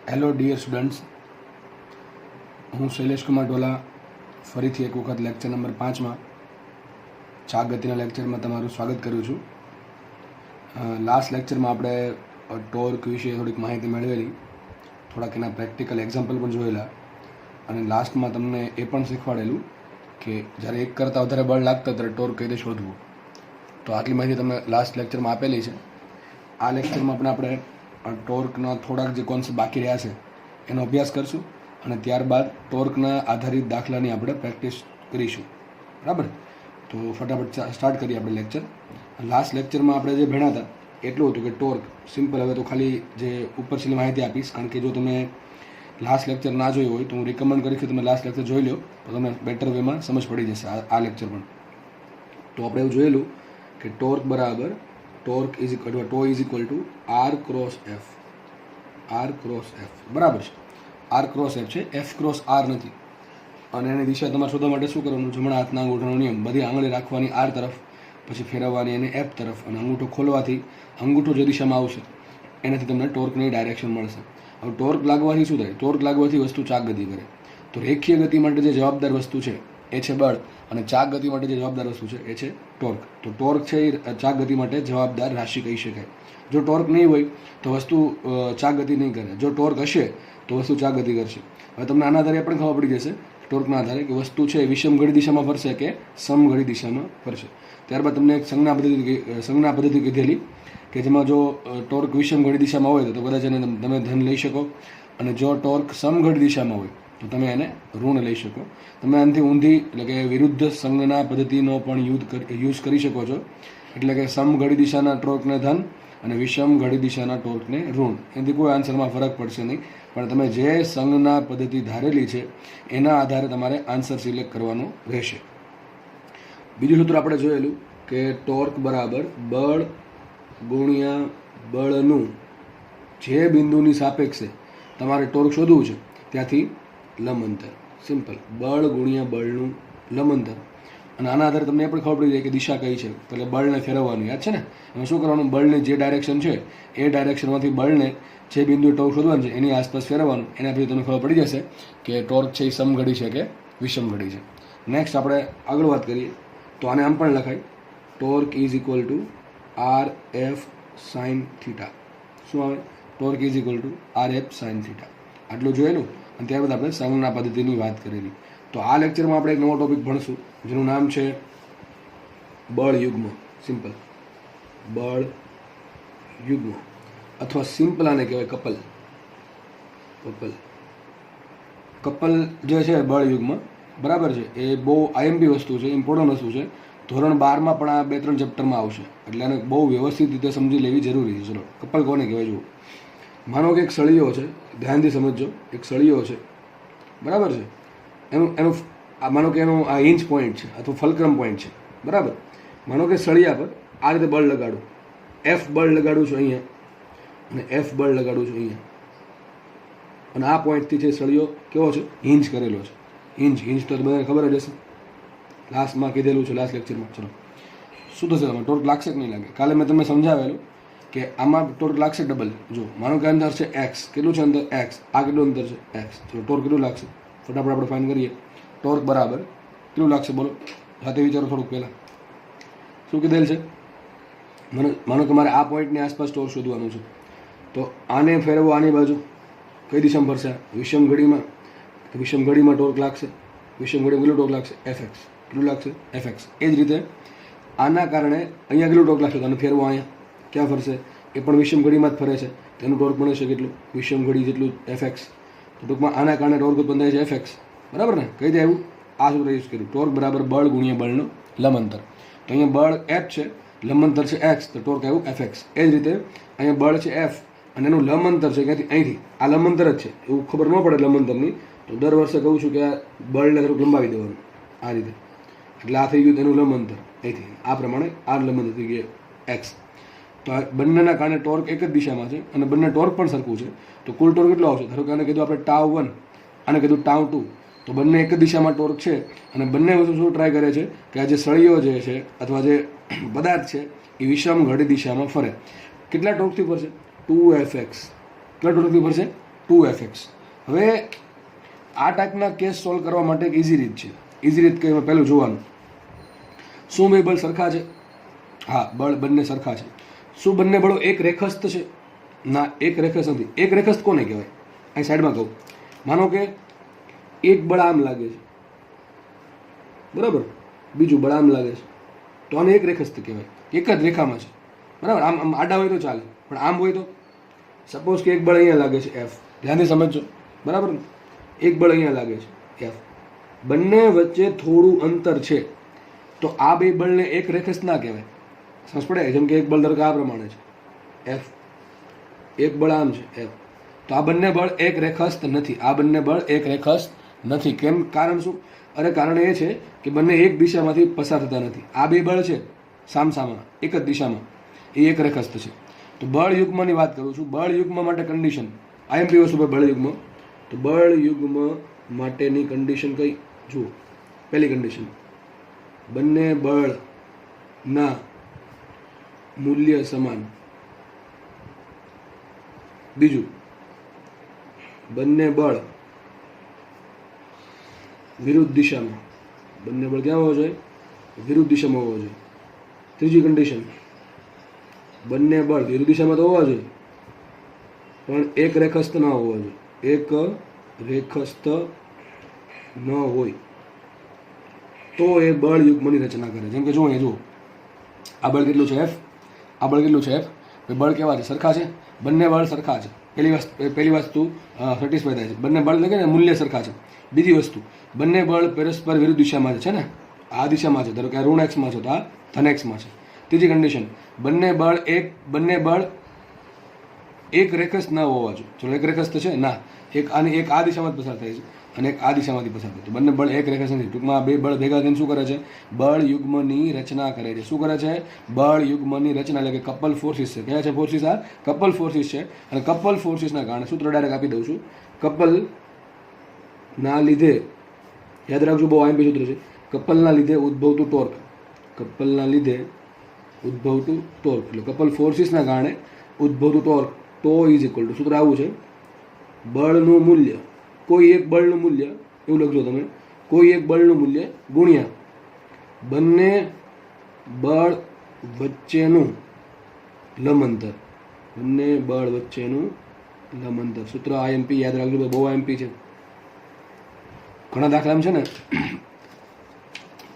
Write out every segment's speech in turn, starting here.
Hello dear students, હું શૈલેષ કુમાર ટોલા ફરીથી એક વખત લેક્ચર નંબર 5માં ચાક ગતિના લેક્ચરમાં તમારું સ્વાગત કરું છું. લાસ્ટ લેક્ચરમાં આપણે ટોર્ક વિશે થોડીક માહિતી મેળવેલી, થોડાક એના પ્રેક્ટિકલ એક્ઝામ્પલ પણ જોયેલા, અને લાસ્ટમાં તમને એ પણ શીખવાડેલું કે જ્યારે એક કરતાં વધારે બળ લાગતા ત્યારે ટોર્ક કઈ રીતે શોધવું. તો આટલી માહિતી તમને લાસ્ટ લેક્ચરમાં આપેલી છે. આ લેક્ચરમાં પણ આપણે ટોર્કના થોડાક જે કોન્સેપ્ટ બાકી રહ્યા છે એનો અભ્યાસ કરશું, અને ત્યારબાદ ટોર્કના આધારિત દાખલાની આપણે પ્રેક્ટિસ કરીશું. બરાબર? તો ફટાફટ સ્ટાર્ટ કરીએ આપણે લેક્ચર. લાસ્ટ લેક્ચરમાં આપણે જે ભણ્યા હતા એટલું હતું કે ટોર્ક સિમ્પલ. હવે તો ખાલી જે ઉપર છેલ્લી માહિતી આપીશ, કારણ કે જો તમે લાસ્ટ લેક્ચર ના જોયું હોય તો હું રિકમેન્ડ કરીશ કે તમે લાસ્ટ લેક્ચર જોઈ લો, તો તમને બેટર વેમાં સમજ પડી જશે આ લેક્ચર પણ. તો આપણે એવું જોયેલું કે ટોર્ક બરાબર torque is equal to tau is equal to R cross F. R cross F બરાબર છે. આર ક્રોસ એફ છે, એફ ક્રોસ આર નથી. અને એની દિશા તમારે શોધવા માટે શું કરવાનું? જમણા હાથના અંગૂઠાનો નિયમ, બધી આંગળી રાખવાની આર તરફ, પછી ફેરવવાની એને એફ તરફ, અને અંગૂઠો ખોલવાથી અંગૂઠો જે દિશામાં આવશે એનાથી તમને ટોર્કની ડાયરેક્શન મળશે. હવે ટોર્ક લાગવાથી શું થાય? ટોર્ક લાગવાથી વસ્તુ ચાક ગતિ કરે. તો રેખીય ગતિ માટે જે જવાબદાર વસ્તુ છે એ છે બળ, અને ચાક ગતિ માટે જે જવાબદાર વસ્તુ છે એ છે ટોર્ક. તો ટોર્ક છે એ ચાક ગતિ માટે જવાબદાર રાશિ કહી શકાય. જો ટોર્ક નહીં હોય તો વસ્તુ ચાક ગતિ નહીં કરે. જો ટોર્ક હશે તો વસ્તુ ચાક ગતિ કરશે. હવે તમને આના આધારે પણ ખબર પડી જશે ટોર્કના આધારે કે વસ્તુ છે વિષમ ઘડી દિશામાં ફરશે કે સમઘડી દિશામાં ફરશે. ત્યારબાદ તમને એક સંજ્ઞા પદ્ધતિ કીધેલી કે જેમાં જો ટોર્ક વિષમ ઘડી દિશામાં હોય તો કદાચ એને તમે ધન લઈ શકો, અને જો ટોર્ક સમઘડી દિશામાં હોય તો તમે એને ઋણ લઈ શકો. તમે આનાથી ઊંધી એટલે કે વિરુદ્ધ સંજ્ઞા પદ્ધતિનો પણ યુઝ કરી શકો છો. એટલે કે સમઘડી દિશાના ટોર્કને ધન અને વિષમ ઘડી દિશાના ટોર્કને ઋણ. એનાથી કોઈ આન્સરમાં ફરક પડશે નહીં, પણ તમે જે સંજ્ઞા પદ્ધતિ ધારેલી છે એના આધારે તમારે આન્સર સિલેક્ટ કરવાનો રહેશે. બીજું સૂત્ર આપણે જોયેલું કે ટોર્ક બરાબર બળ ગુણ્યા બળનું જે બિંદુની સાપેક્ષે તમારે ટોર્ક શોધવું છે ત્યાંથી લંબ અંતર. સિમ્પલ. બળ ગુણ્યા બળનું લંબ અંતર. અને આના આધારે તમને એ પણ ખબર પડી જાય કે દિશા કઈ છે. એટલે બળને ફેરવવાનું યાદ છે ને. એમાં શું કરવાનું? બળની જે ડાયરેક્શન છે એ ડાયરેક્શનમાંથી બળને જે બિંદુ ટોર્ક શોધવાનું છે એની આસપાસ ફેરવવાનું. એના પછી તમને ખબર પડી જશે કે ટોર્ક છે એ સમઘડી છે કે વિષમ ઘડી છે. નેક્સ્ટ આપણે આગળ વાત કરીએ તો આને આમ પણ લખાય, torque is equal to R F sine theta. શું આવે? Torque is equal to R F sine theta. આટલું જોયેલું. અને ત્યારબાદ આપણે સંજ્ઞા પદ્ધતિની વાત કરેલી. તો આ લેક્ચરમાં આપણે એક નવો ટોપિક ભણશું જેનું નામ છે બળ યુગ્મ. સિમ્પલ. બળ યુગ્મ, અથવા સિમ્પલ આને કહેવાય કપલ. કપલ જે છે બળ યુગ્મ, બરાબર છે, એ બહુ આઈએમપી વસ્તુ છે, ઇમ્પોર્ટન્ટ વસ્તુ છે. ધોરણ 12માં પણ આ 2-3 ચેપ્ટરમાં આવશે, એટલે આને બહુ વ્યવસ્થિત રીતે સમજી લેવી જરૂરી છે. ચલો, કપલ કોને કહેવાય જુઓ. માનો કે એક સળિયો છે, ધ્યાનથી સમજજો. એક સળિયો છે, બરાબર છે. એનું માનો કે એનો આ ઇંચ પોઈન્ટ છે અથવા ફલક્રમ પોઈન્ટ છે, બરાબર. માનો કે સળિયા પર આ રીતે બળ લગાડું, એફ બળ લગાડું છું અહીંયા, અને એફ બળ લગાડું છું અહીંયા, અને આ પોઈન્ટથી છે સળિયો કેવો છે? હિંજ કરેલો છે. હિંજ તો બધાને ખબર જ હશે, લાસ્ટમાં કીધેલું છે, લાસ્ટ લેક્ચરમાં. ચલો, શું થશે? તમે ટોર્ક લાગશે કે નહીં લાગે? કાલે મેં તમને સમજાવેલું કે આમાં ટોર્ક લાગશે ડબલ. જો માનો કે અંતર છે એક્સ, કેટલું છે અંતર? એક્સ. આ કેટલું અંતર છે? એક્સ. ચલો, ટોર્ક કેટલું લાગશે? ફટાફટ આપણે ફાઇન કરીએ. ટોર્ક બરાબર કેટલું લાગશે? બોલો, સાથે વિચારો થોડુંક પહેલાં. શું કીધેલ છે? માનો કે મારે આ પોઈન્ટની આસપાસ ટોર્ક શોધવાનું છે, તો આને ફેરવો આની બાજુ, કઈ દિશામાં ફરશે? વિષમ ઘડીમાં. વિષમ ઘડીમાં ટોર્ક લાગશે. વિષમ ઘડીમાં કેટલું ટોર્ક લાગશે? એફએક્સ. કેટલું લાગશે? એફએક્સ. એ જ રીતે આના કારણે અહીંયા કેટલું ટોર્ક લાગશે? તો આને ફેરવો અહીંયા ક્યાં ફરશે? એ પણ વિષમ ઘડીમાં જ ફરે છે, તેનું ટોર્ક બને છે કેટલું? વિષમ ઘડી જેટલું એફએક્સ. તો ટૂંકમાં આના કારણે ટોર્ક ઉત્પન્ન થાય છે એફએક્સ, બરાબર ને? કઈ રીતે આવ્યું? આ સૂત્ર યુઝ કર્યું. ટોર્ક બરાબર બળ ગુણ્યા બળનું લંબ અંતર. તો અહીંયા બળ એફ છે, લંબ અંતર છે એક્સ, તો ટોર્ક આવ્યું એફએક્સ. એ જ રીતે અહીંયા બળ છે એફ અને એનું લંબ અંતર છે ક્યાંથી? અહીંથી. આ લંબ અંતર જ છે, એવું ખબર ન પડે લંબ અંતરની, તો દર વર્ષે કહું છું કે આ બળને થોડુંક લંબાવી દેવાનું આ રીતે. એટલે આ થઈ ગયું તેનું લંબ અંતર અહીંથી. આ પ્રમાણે આ લંબ અંતર થઈ ગયું એક્સ. તો આ બંનેના કારણે ટોર્ક એક જ દિશામાં છે, અને બંને ટોર્ક પણ સરખું છે. તો કુલ ટોર્ક કેટલો આવશે? ધારો કે આને કીધું આપણે ટાઉ 1, આને કીધું ટાઉ 2. તો બંને એક જ દિશામાં ટોર્ક છે, અને બંને વસ્તુ શું ટ્રાય કરે છે કે આ જે સળિયો જે છે અથવા જે પદાર્થ છે એ વિષમ ઘડી દિશામાં ફરે. કેટલા ટોર્કથી ફરશે? 2fx. કેટલા ટોર્કથી ફરશે? 2fx. હવે આ ટાઈપના કેસ સોલ્વ કરવા માટે એક ઇઝી રીત છે. ઇઝી રીત કે એમાં પહેલું જોવાનું, શું બે બળ સરખા છે? હા, બળ બંને સરખા છે. શું બંને બળો એક રેખસ્થ છે? ના, એક રેખસ્થ નથી. એક રેખસ્થ કોને કહેવાય? અહીં સાઈડમાં કહું, માનો કે એક બળ આમ લાગે છે, બરાબર, બીજું બળ આમ લાગે છે, તો આને એક રેખસ્થ કહેવાય. એક જ રેખામાં છે, બરાબર. આમ આમ આડા હોય તો ચાલે, પણ આમ હોય તો સપોઝ કે એક બળ અહીંયા લાગે છે એફ, ધ્યાનથી સમજજો, બરાબર. એક બળ અહીંયા લાગે છે એફ, બંને વચ્ચે થોડું અંતર છે, તો આ બે બળને એક રેખસ્થ ના કહેવાય. સમજ પડે? જેમ કે એક બળ ધારો કે આ પ્રમાણે છે એફ, એક બળ આમ છે એફ, તો આ બંને બળ એક રેખસ્થ નથી. આ બંને બળ એક રેખસ્થ નથી. કેમ? કારણ શું? અરે કારણ એ છે કે બંને એક દિશામાંથી પસાર થતા નથી. આ બે બળ છે સામસામા એક જ દિશામાં, એ એક રેખસ્થ છે. તો બળ યુગ્મની વાત કરું છું. બળ યુગ્મ માટે કન્ડિશન આઈએમપી વસ્તુ પર બળ યુગ્મ, તો બળ યુગ્મ માટેની કન્ડિશન કઈ? જુઓ, પહેલી કન્ડિશન, બંને બળના મૂલ્ય સમાન. બીજું, બંને બળ વિરુદ્ધ દિશામાં. બંને બળ ક્યાં હોવો જોઈએ? વિરુદ્ધ દિશામાં હોવો જોઈએ. ત્રીજી કન્ડિશન, બંને બળ વિરુદ્ધ દિશામાં તો હોવા જોઈએ, પણ એક રેખસ્થ ન હોવા જોઈએ. એક રેખસ્થ ન હોય તો એ બળ યુગ્મની રચના કરે. જેમ કે જુઓ અહીંયા જુઓ, આ બળ કેટલું છે એફ, આ બળ કેટલું છે એફ. બળ કેવા છે? સરખા છે. બંને બળ સરખા છે. પહેલી વસ્તુ સેટિસ્ફાય થાય છે. બંને બળ એટલે કે મૂલ્ય સરખા છે. બીજી વસ્તુ, બંને બળ પરસ્પર વિરુદ્ધ દિશામાં છે ને, આ દિશામાં છે, ધારો કે આ ઋણ એક્સમાં છે તો આ ધન એક્સમાં છે. ત્રીજી કન્ડિશન, બંને બળ એક રેખસ્થ ના હોવા જોઈએ. ચલો, એક રેખસ્થ છે ના, એક આ દિશામાં જ પસાર થાય છે અને એક આ દિશામાંથી પસાર થાય છે. બંને બળ એક રેખસ્થ નથી. ટૂંકમાં બે બળ ભેગા થઈને શું કરે છે? બળ યુગ્મની રચના કરે છે. શું કરે છે? બળ યુગ્મની રચના, એટલે કે કપલ ફોર્સિસ છે. કયા છે ફોર્સિસ? આ કપલ ફોર્સિસ છે. અને કપલ ફોર્સિસના કારણે, સૂત્ર ડાયરેક્ટ આપી દઉં છું, કપલ ના લીધે, યાદ રાખજો, બહુ આઈએમપી સૂત્ર છે, કપલના લીધે ઉદ્ભવતું ટોર્ક. કપલના લીધે ઉદ્ભવતું ટોર્ક, એટલે કપલ ફોર્સિસના કારણે ઉદ્ભવતું torque, tau is equal to, સૂત્ર આવું છે, બળનું મૂલ્ય, કોઈ એક બળનું મૂલ્ય, એવું લખજો તમે, કોઈ એક બળનું મૂલ્ય ગુણ્યા બંને બળ વચ્ચેનું લંબંતર. બંને બળ વચ્ચેનું લંબંતર. સૂત્ર આઈએમપી યાદ રાખજો, બહુ આઈએમપી છે. ઘણા દાખલા એમ છે ને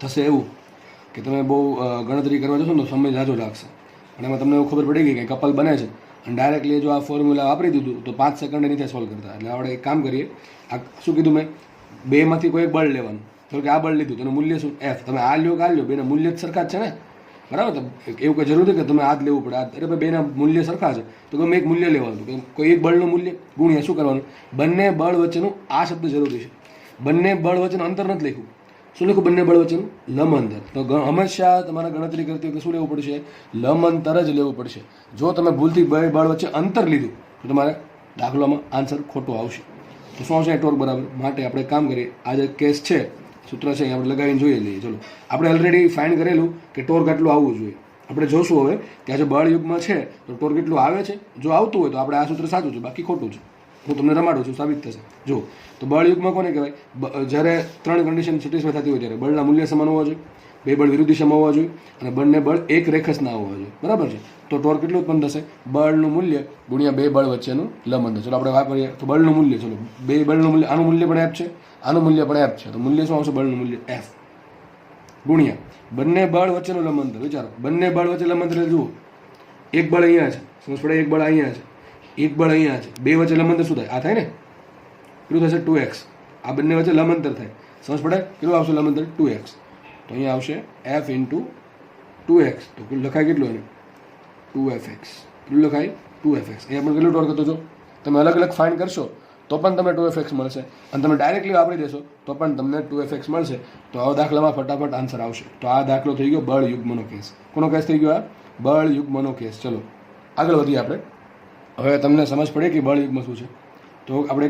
થશે એવું કે તમે બહુ ગણતરી કરવા જશો ને તો સમય ઝાઝો લાગશે, અને એમાં તમને એવું ખબર પડી ગઈ કે કપલ બને છે, અને ડાયરેક્ટલી જો આ ફોર્મ્યુલા વાપરી દીધું તો 5 સેકન્ડે નીચે સોલ્વ કરતા. એટલે આપણે એક કામ કરીએ, આ શું કીધું મેં? બેમાંથી કોઈ એક બળ લેવાનું. તો કે આ બળ લીધું, તેનું મૂલ્ય શું? એફ. તમે આ લ્યો કે આ લ્યો, બેના મૂલ્ય જ સરખા જ છે ને, બરાબર? તો એવું કંઈ જરૂર નથી કે તમે આ જ લેવું પડે. અરે ભાઈ, બેના મૂલ્ય સરખા છે તો ગમે એક મૂલ્ય લેવાનું. કે કોઈ એક બળનું મૂલ્ય ગુણ્યા શું કરવાનું? બંને બળ વચ્ચેનું, આ શબ્દ જરૂરી છે, બંને બળ વચ્ચેનું અંતર નથી લખ્યું. શું લખ્યું? બંને બળ વચ્ચેનું લંબંતર. તો હંમેશા તમારે ગણતરી કરતી વખતે શું લેવું પડશે? લંબંતર જ લેવું પડશે. જો તમે ભૂલથી બે બળ વચ્ચે અંતર લીધું તો તમારે દાખલામાં આન્સર ખોટો આવશે. તો શું આવશે? ટોર્ક બરાબર. માટે આપણે કામ કરીએ, આ જે કેસ છે, સૂત્ર છે, આપણે લગાવીને જોઈએ લઈએ. ચલો, આપણે ઓલરેડી ફાઇન્ડ કરેલું કે ટોર્ક આટલું આવવું જોઈએ. આપણે જોશું હવે કે આ જો બળ યુગમાં છે તો ટોર્ક કેટલું આવે છે. જો આવતું હોય તો આપણે આ સૂત્ર સાચું છે, બાકી ખોટું છે. હું તમને રમાડું છું, સાબિત થશે. જો, તો બળ યુગમાં કોને કહેવાય? જ્યારે 3 કન્ડિશન સેટિસ્ફાય થતી હોય ત્યારે બળના મૂલ્ય સમાન હોવા જોઈએ, બે બળ વિરુદ્ધ દિશામાં હોવા જોઈએ, અને બંને બળ એક રેખસ્થ ના હોવા જોઈએ, બરાબર છે. તો ટોર્ક કેટલું ઉત્પન્ન થશે? બળનું મૂલ્ય ગુણ્યા બે બળ વચ્ચેનું લંબંતર. ચલો આપણે વાપરીએ તો બળનું મૂલ્ય, ચલો, બે બળનું મૂલ્ય, આનું મૂલ્ય પણ એફ છે, આનું મૂલ્ય પણ એફ છે, તો મૂલ્ય શું આવશે? બળનું મૂલ્ય એફ ગુણ્યા બંને બળ વચ્ચેનું લંબંતર. વિચારો, બંને બળ વચ્ચે લંબંતર જુઓ, એક બળ અહીંયા છે, સમજ પડે? એક બળ અહીંયા છે, એક બળ અહીંયા છે, બે વચ્ચે લંબંતર શું થાય? આ થાય ને, કેટલું થશે? 2x. આ બંને વચ્ચે લંબંતર થાય, સમજ પડે? કેટલું આવશે લંબંતર? 2x. તો અહીંયા આવશે f ઇન્ટુ 2x. તો લખાય કેટલું એને? 2fx. કેટલું લખાય? 2fx. અહીંયા પણ કેટલું ટોર્ક હતું? જો તમે અલગ અલગ ફાઇન્ડ કરશો તો પણ તમને 2fx મળશે, અને તમે ડાયરેક્ટલી વાપરી દેશો તો પણ તમને 2fx મળશે. તો આ દાખલામાં ફટાફટ આન્સર આવશે. તો આ દાખલો થઈ ગયો બળ યુગ્મનો કેસ. કોનો કેસ થઈ ગયો? આ બળ યુગ્મનો કેસ. ચલો આગળ વધીએ આપણે. હવે તમને સમજ પડે કે બળ યુગ્મ શું છે, તો આપણે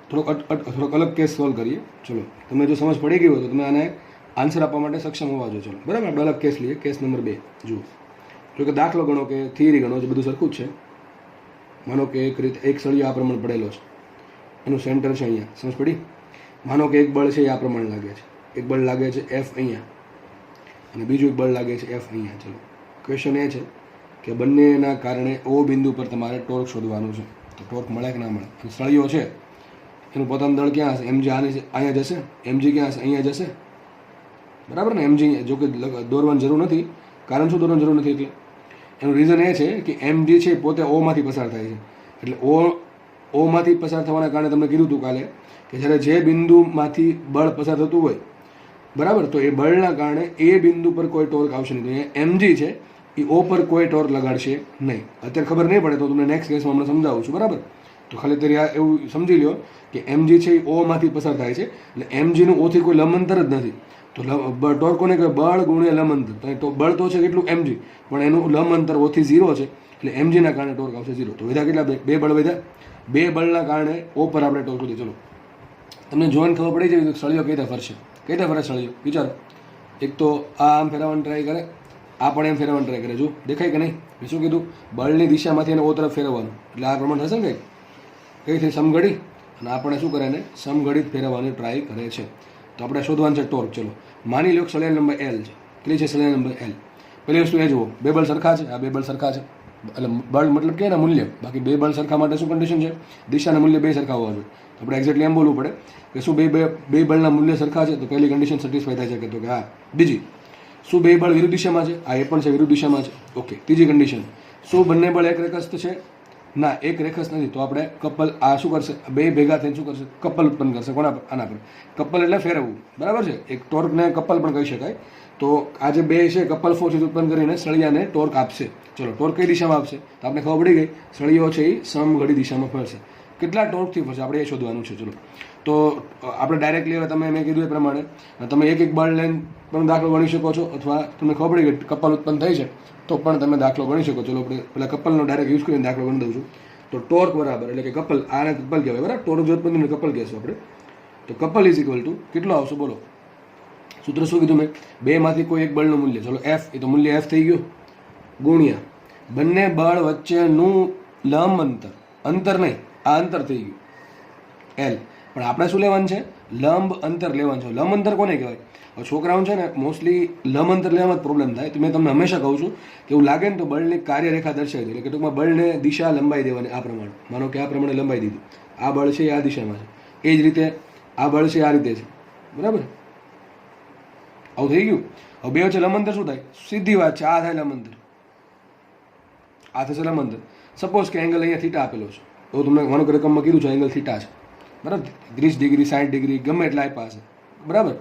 થોડોક અલગ કેસ સોલ્વ કરીએ. ચલો, તમને જો સમજ પડી ગઈ હોય તો તમે આને આન્સર આપવા માટે સક્ષમ હોવા જોઈએ. ચલો, બરાબર, આપણે અલગ કેસ લઈએ. કેસ નંબર 2 જુઓ. જો કે દાખલો ગણો કે થિયરી ગણો, જે બધું સરખું જ છે. માનો કે એક સળિયો આ પ્રમાણે પડેલો છે, એનું સેન્ટર છે અહીંયા, સમજ પડી? માનો કે એક બળ છે એ આ પ્રમાણે લાગે છે, એક બળ લાગે છે એફ અહીંયા અને બીજું એક બળ લાગે છે એફ અહીંયા. ચલો ક્વેશ્ચન એ છે કે બંનેના કારણે ઓ બિંદુ પર તમારે ટોર્ક શોધવાનું છે. તો ટોર્ક મળે કે ના મળે? સળિયો છે એનું પોતાનું દળ ક્યાં હશે? એમજી આની અહીંયા જશે, એમજી ક્યાં હશે? અહીંયા જશે, બરાબર ને? એમજી જો કે દોરવાની જરૂર નથી. કારણ શું દોરવાની જરૂર નથી? એટલે એનું રીઝન એ છે કે એમજી છે પોતે ઓમાંથી પસાર થાય છે. એટલે ઓમાંથી પસાર થવાના કારણે તમને કીધું હતું કાલે કે જ્યારે જે બિંદુમાંથી બળ પસાર થતું હોય, બરાબર, તો એ બળના કારણે એ બિંદુ પર કોઈ ટોર્ક આવશે નહીં. તો એ એમજી છે એ ઓ પર કોઈ ટોર્ક લગાડશે નહીં. અત્યારે ખબર નહીં પડે તો તમને નેક્સ્ટ કેસમાં હમણાં સમજાવું છું, બરાબર? તો ખાલી અત્યારે એવું સમજી લો કે એમજી છે એ ઓમાંથી પસાર થાય છે, એટલે એમજીનું ઓથી કોઈ લંબંતર જ નથી. તો ટોર્ક કોને કહેવાય? બળ ગુણ્યા લંબંતર. તો બળ તો છે કેટલું? એમજી, પણ એનું લંબંતર ઓથી 0 છે, એટલે એમજીના કારણે ટોર્ક આવશે 0. તો વધ્યા કેટલા? બે બળ વધ્યા. બે બળના કારણે ઓ પર આપણે ટોર્ક શોધી. ચલો તમને જોઈને ખબર પડી જાય કે સળિયો કઈ રીતે ફરશે. કઈ રીતે ફરે સળિયો? વિચારો. એક તો આ આમ ફેરવવાની ટ્રાય કરે, આ પણ એમ ફેરવવાની ટ્રાય કરે. જો દેખાય કે નહીં? મેં શું કીધું? બળની દિશામાંથી એને ઓ તરફ ફેરવવાનું, એટલે આ પ્રમાણે થશે ને કંઈક. કઈ થઈ? સમઘડી. અને આપણે શું કરે? એને સમઘડિત ફેરવવાની ટ્રાય કરે છે. તો આપણે શોધવાનું છે ટોર્ક. ચલો માની લો સળિયા નંબર એલ છે. કેટલી છે સળિયા નંબર એલ? પહેલી વસ્તુ એ જુઓ, બે બળ સરખા છે. આ બે બળ સરખા છે, એટલે બળ મતલબ કે એના મૂલ્ય. બાકી બે બળ સરખા માટે શું કન્ડિશન છે? દિશાના મૂલ્ય બે સરખા હોવા જોઈએ. આપણે એક્ઝેક્ટલી એમ બોલવું પડે કે શું બે બળના મૂલ્ય સરખા છે? તો પહેલી કન્ડિશન સેટિસ્ફાઈ થાય છે કે તો કે હા. બીજી, શું બે બળ વિરુદ્ધ દિશામાં છે? આ એ પણ છે, વિરુદ્ધ દિશામાં છે. ઓકે. ત્રીજી કન્ડિશન, શું બંને બળ એક રેખસ્થ છે? ના, એક રેખસ્થ નથી. તો આપણે કપલ, આ શું કરશે? બે ભેગા થઈને શું કરશે? કપલ ઉત્પન્ન કરશે. કોના પર? આના પર. કપલ એટલે ફેરવવું, બરાબર છે? એક ટોર્કને કપલ પણ કહી શકાય. તો આ જે બે છે કપલ ફોર્સીસ ઉત્પન્ન કરીને સળિયાને ટોર્ક આપશે. ચલો ટોર્ક કઈ દિશામાં આપશે? તો આપણે ખબર પડી ગઈ, સળિયો છે એ સમઘડી દિશામાં ફરશે. કેટલા ટોર્કથી ફરશે આપણે એ શોધવાનું છે. ચલો તો આપણે ડાયરેક્ટલી હવે તમે મેં કીધું એ પ્રમાણે તમે એક બળ લઈને પણ દાખલો ગણી શકો છો, અથવા તમને ખબર પડી ગઈ કપલ ઉત્પન્ન થઈ છે તો પણ તમે દાખલો ગણી શકો. ચલો આપણે પેલા કપલનો ડાયરેક્ટ યુઝ કરીને દાખલો ગણી દઉં છું. તો ટોર્ક બરાબર, એટલે કે કપલ, આને કપલ કહેવાય, બરાબર? ટોર્ક જો ઉત્પન્ન કપલ કહેશું આપણે. તો કપલ ઇઝ ઇક્વલ ટુ કેટલો આવશે? બોલો સૂત્ર શું કીધું મેં? બેમાંથી કોઈ એક બળનું મૂલ્ય, ચલો એફ, એ તો મૂલ્ય એફ થઈ ગયું, ગુણ્યા બંને બળ વચ્ચેનું લંબ અંતર. અંતર નહીં, આ અંતર થઈ ગયું એલ. પણ આપણે શું લેવાનું છે? લંબ અંતર લેવાનું છે. લંબ અંતર કોને કહેવાય? છોકરાઓ છે ને મોસ્ટલી લંબ અંતર લેવામાં જ પ્રોબ્લેમ થાય. તો મેં તમને હંમેશા કહું છું કે એવું લાગે ને તો બળની કાર્યરેખા દર્શાવી દે. એટલે કે ટૂંકમાં બળને દિશા લંબાઈ દેવાની આ પ્રમાણે. માનો કે આ પ્રમાણે લંબાઈ દીધી, આ બળ છે એ આ દિશામાં છે, એ જ રીતે આ બળ છે આ રીતે છે, બરાબર? આવું થઈ ગયું. હવે બે વચ્ચે લંબ અંતર શું થાય? સીધી વાત છે, આ થાય લંબ અંતર, આ થશે લંબ અંતર. સપોઝ કે એંગલ અહીંયા થીટા આપેલો છે, તો તમને માનો કે રકમમાં કીધું છે એંગલ થીટા છે, બરાબર? 30 ડિગ્રી, 60 ડિગ્રી, ગમે એટલા આપ્યા હશે, બરાબર?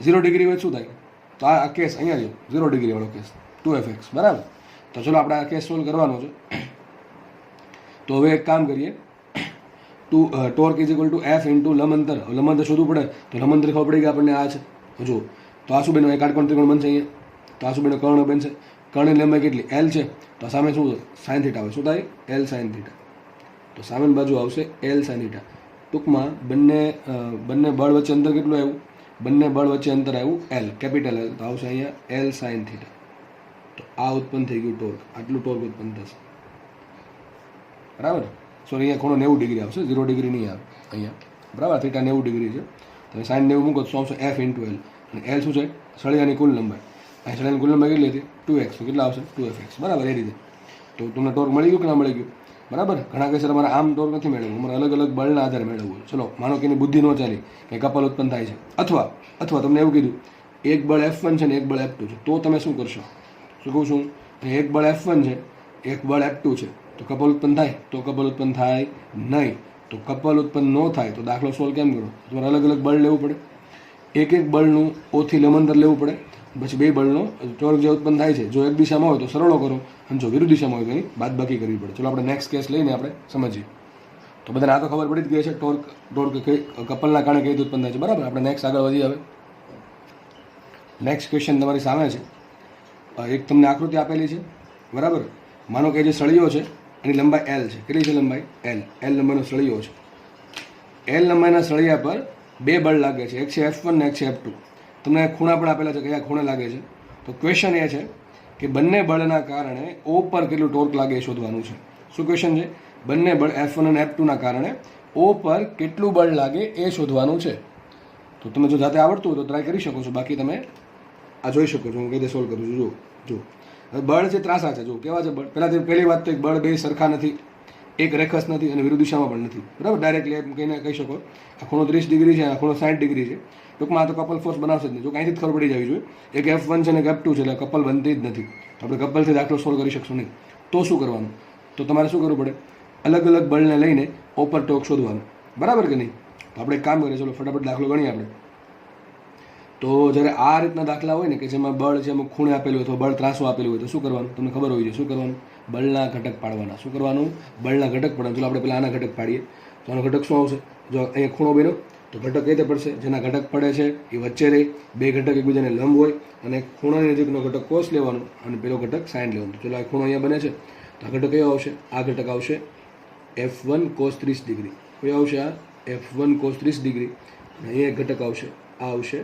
0 ડિગ્રી હોય શું થાય? તો આ કેસ અહીંયા જો 0 ડિગ્રી વાળો કેસ 2fx, બરાબર? તો ચલો આપણે આ કેસ સોલ્વ કરવાનો છે. તો હવે એક કામ કરીએ, torque is equal to F into લંબંતર. લંબંતર શોધવું પડે તો લંબંતર ખબર પડી કે આપણને આ છે. જુઓ તો આ શું બન્યું? એક કાટકોણ ત્રિકોણ બનશે અહીંયા. તો આ શું બન્યું? કર્ણ બનશે. કર્ણની લંબાઈ કેટલી? એલ છે. તો સામે શું સાઇન થીટા આવે? શું થાય? L sine theta. તો સામેની બાજુ આવશે એલ સાઇન થીટા. ટૂંકમાં બંને બળ વચ્ચે અંતર કેટલું આવ્યું? બંને બળ વચ્ચે અંતર આવ્યું એલ, કેપિટલ એલ. તો આવશે અહીંયા એલ સાઇન થીટા. તો આ ઉત્પન્ન થઈ ગયું ટોર્ક. આટલું ટોર્ક ઉત્પન્ન થશે, બરાબર? સોરી, અહીંયા ખૂણો 90 ડિગ્રી આવશે, 0 ડિગ્રી નહીં આવે અહીંયા, બરાબર? થીટા 90 ડિગ્રી છે. તમે સાઇન 90 મૂકો તો આવશે એફ ઇન્ટુ એલ. અને એલ શું છે? સળિયાની કુલ લંબાઈ. અહીં સળિયાની કુલ લંબાઈ કેટલી હતી? 2x. તો કેટલા આવશે? 2fx, બરાબર? એ રીતે. તો તમને ટોર્ક મળી ગયું કે ના મળી ગયું? બરાબર? ઘણા કેસ અમારે આમ ટોર્ક નથી મેળવવું, અમારે અલગ અલગ બળના આધારે મેળવવું. ચલો માનો કે એની બુદ્ધિ ન ચાલી કે કપલ ઉત્પન્ન થાય છે, અથવા તમને એવું કીધું એક બળ F1 છે ને એક બળ F2 છે, તો તમે શું કરશો? શું કહું છું? એક બળ F1 છે, એક બળ F2 છે, તો કપલ ઉત્પન્ન થાય? તો કપલ ઉત્પન્ન થાય નહીં. તો કપલ ઉત્પન્ન ન થાય તો દાખલો સોલ્વ કેમ કરો? તમારે અલગ અલગ બળ લેવું પડે, એક બળનું ઓથી લંબંતર લેવું પડે, પછી બે બળનો ટોર્ક જે ઉત્પન્ન થાય છે, જો એક દિશામાં હોય તો સરળો કરો, અને જો વિરુદ્ધ દિશામાં હોય તો એની બાદબાકી કરવી પડે. ચલો આપણે નેક્સ્ટ કેસ લઈને આપણે સમજીએ. તો બધાને આ તો ખબર પડી જ ગઈ છે ટોર્ક કપલના કારણે કઈ રીતે ઉત્પન્ન થાય છે, બરાબર? આપણે નેક્સ્ટ આગળ વધીએ. હવે નેક્સ્ટ ક્વેશ્ચન તમારી સામે છે. એક તમને આકૃતિ આપેલી છે, બરાબર? માનો કે જે સળિયો છે એની લંબાઈ એલ છે. કેટલી છે લંબાઈ? એલ. એલ લંબાઈનો સળિયો છે. એલ લંબાઈના સળિયા પર બે બળ લાગે છે, એક છે F1 ને એક છે F2. તમને ખૂણા પણ આપેલા છે, કયા ખૂણે લાગે છે. તો ક્વેશ્ચન એ છે કે બંને બળના કારણે ઓ પર કેટલું ટોર્ક લાગે એ શોધવાનું છે. શું ક્વેશ્ચન છે? બંને બળ F1 અને F2 ના કારણે ઓ પર કેટલું બળ લાગે એ શોધવાનું છે. તો તમે જો જાતે આવડતું હોય તો ટ્રાય કરી શકો છો, બાકી તમે આ જોઈ શકો છો. હું કઈ રીતે સોલ્વ કરું છું. જો બળ છે ત્રાસા છે. જો કેવા છે બળ, પહેલી વાત તો એક બળ બે સરખા નથી, એક રેખસ નથી અને વિરુદ્ધ દિશામાં પણ નથી. બરાબર, ડાયરેક્ટલી એમ કહીને કહી શકો આ ખૂણો 30 ડિગ્રી છે, આ ખૂણો 60 ડિગ્રી છે. ટૂંકમાં આ તો કપલ ફોર્સ બનાવશે જ નહીં. જો કાંઈથી જ ખબર પડી જવી જોઈએ એક F1 છે ને એક F2 છે, એટલે કપલ બનતી જ નથી. તો આપણે કપલથી દાખલો સોલ્વ કરી શકશું નહીં. તો શું કરવાનું? તો તમારે શું કરવું પડે? અલગ અલગ બળને લઈને ઓપર ટોર્ક શોધવાનું. બરાબર કે નહીં? તો આપણે એક કામ કરીએ, ચલો ફટાફટ દાખલો ગણીએ આપણે. તો જ્યારે આ રીતના દાખલા હોય ને કે જેમાં બળ છે અમુક ખૂણે આપેલું હોય અથવા બળ ત્રાસો આપેલું હોય તો શું કરવાનું? તમને ખબર હોવી જોઈએ શું કરવાનું? બળના ઘટક પાડવાના. શું કરવાનું? બળના ઘટક પાડવાના. ચલો આપણે પહેલાં આના ઘટક પાડીએ. તો આનો ઘટક શું આવશે? જો અહીંયા ખૂણો બન્યો તો ઘટક કઈ રીતે પડશે? જેના ઘટક પડે છે એ વચ્ચે રહે, બે ઘટક એકબીજાને લંબ હોય અને ખૂણાની નજીકનો ઘટક કોસ લેવાનો અને પેલો ઘટક સાઈન લેવાનો. ચલો આ ખૂણો અહીંયા બને છે તો આ ઘટક કયો આવશે? આ ઘટક આવશે F1 cos 30 ડિગ્રી. કયો આવશે? આ F1 cos 30 ડિગ્રી. અને અહીંયા એક ઘટક આવશે, આ આવશે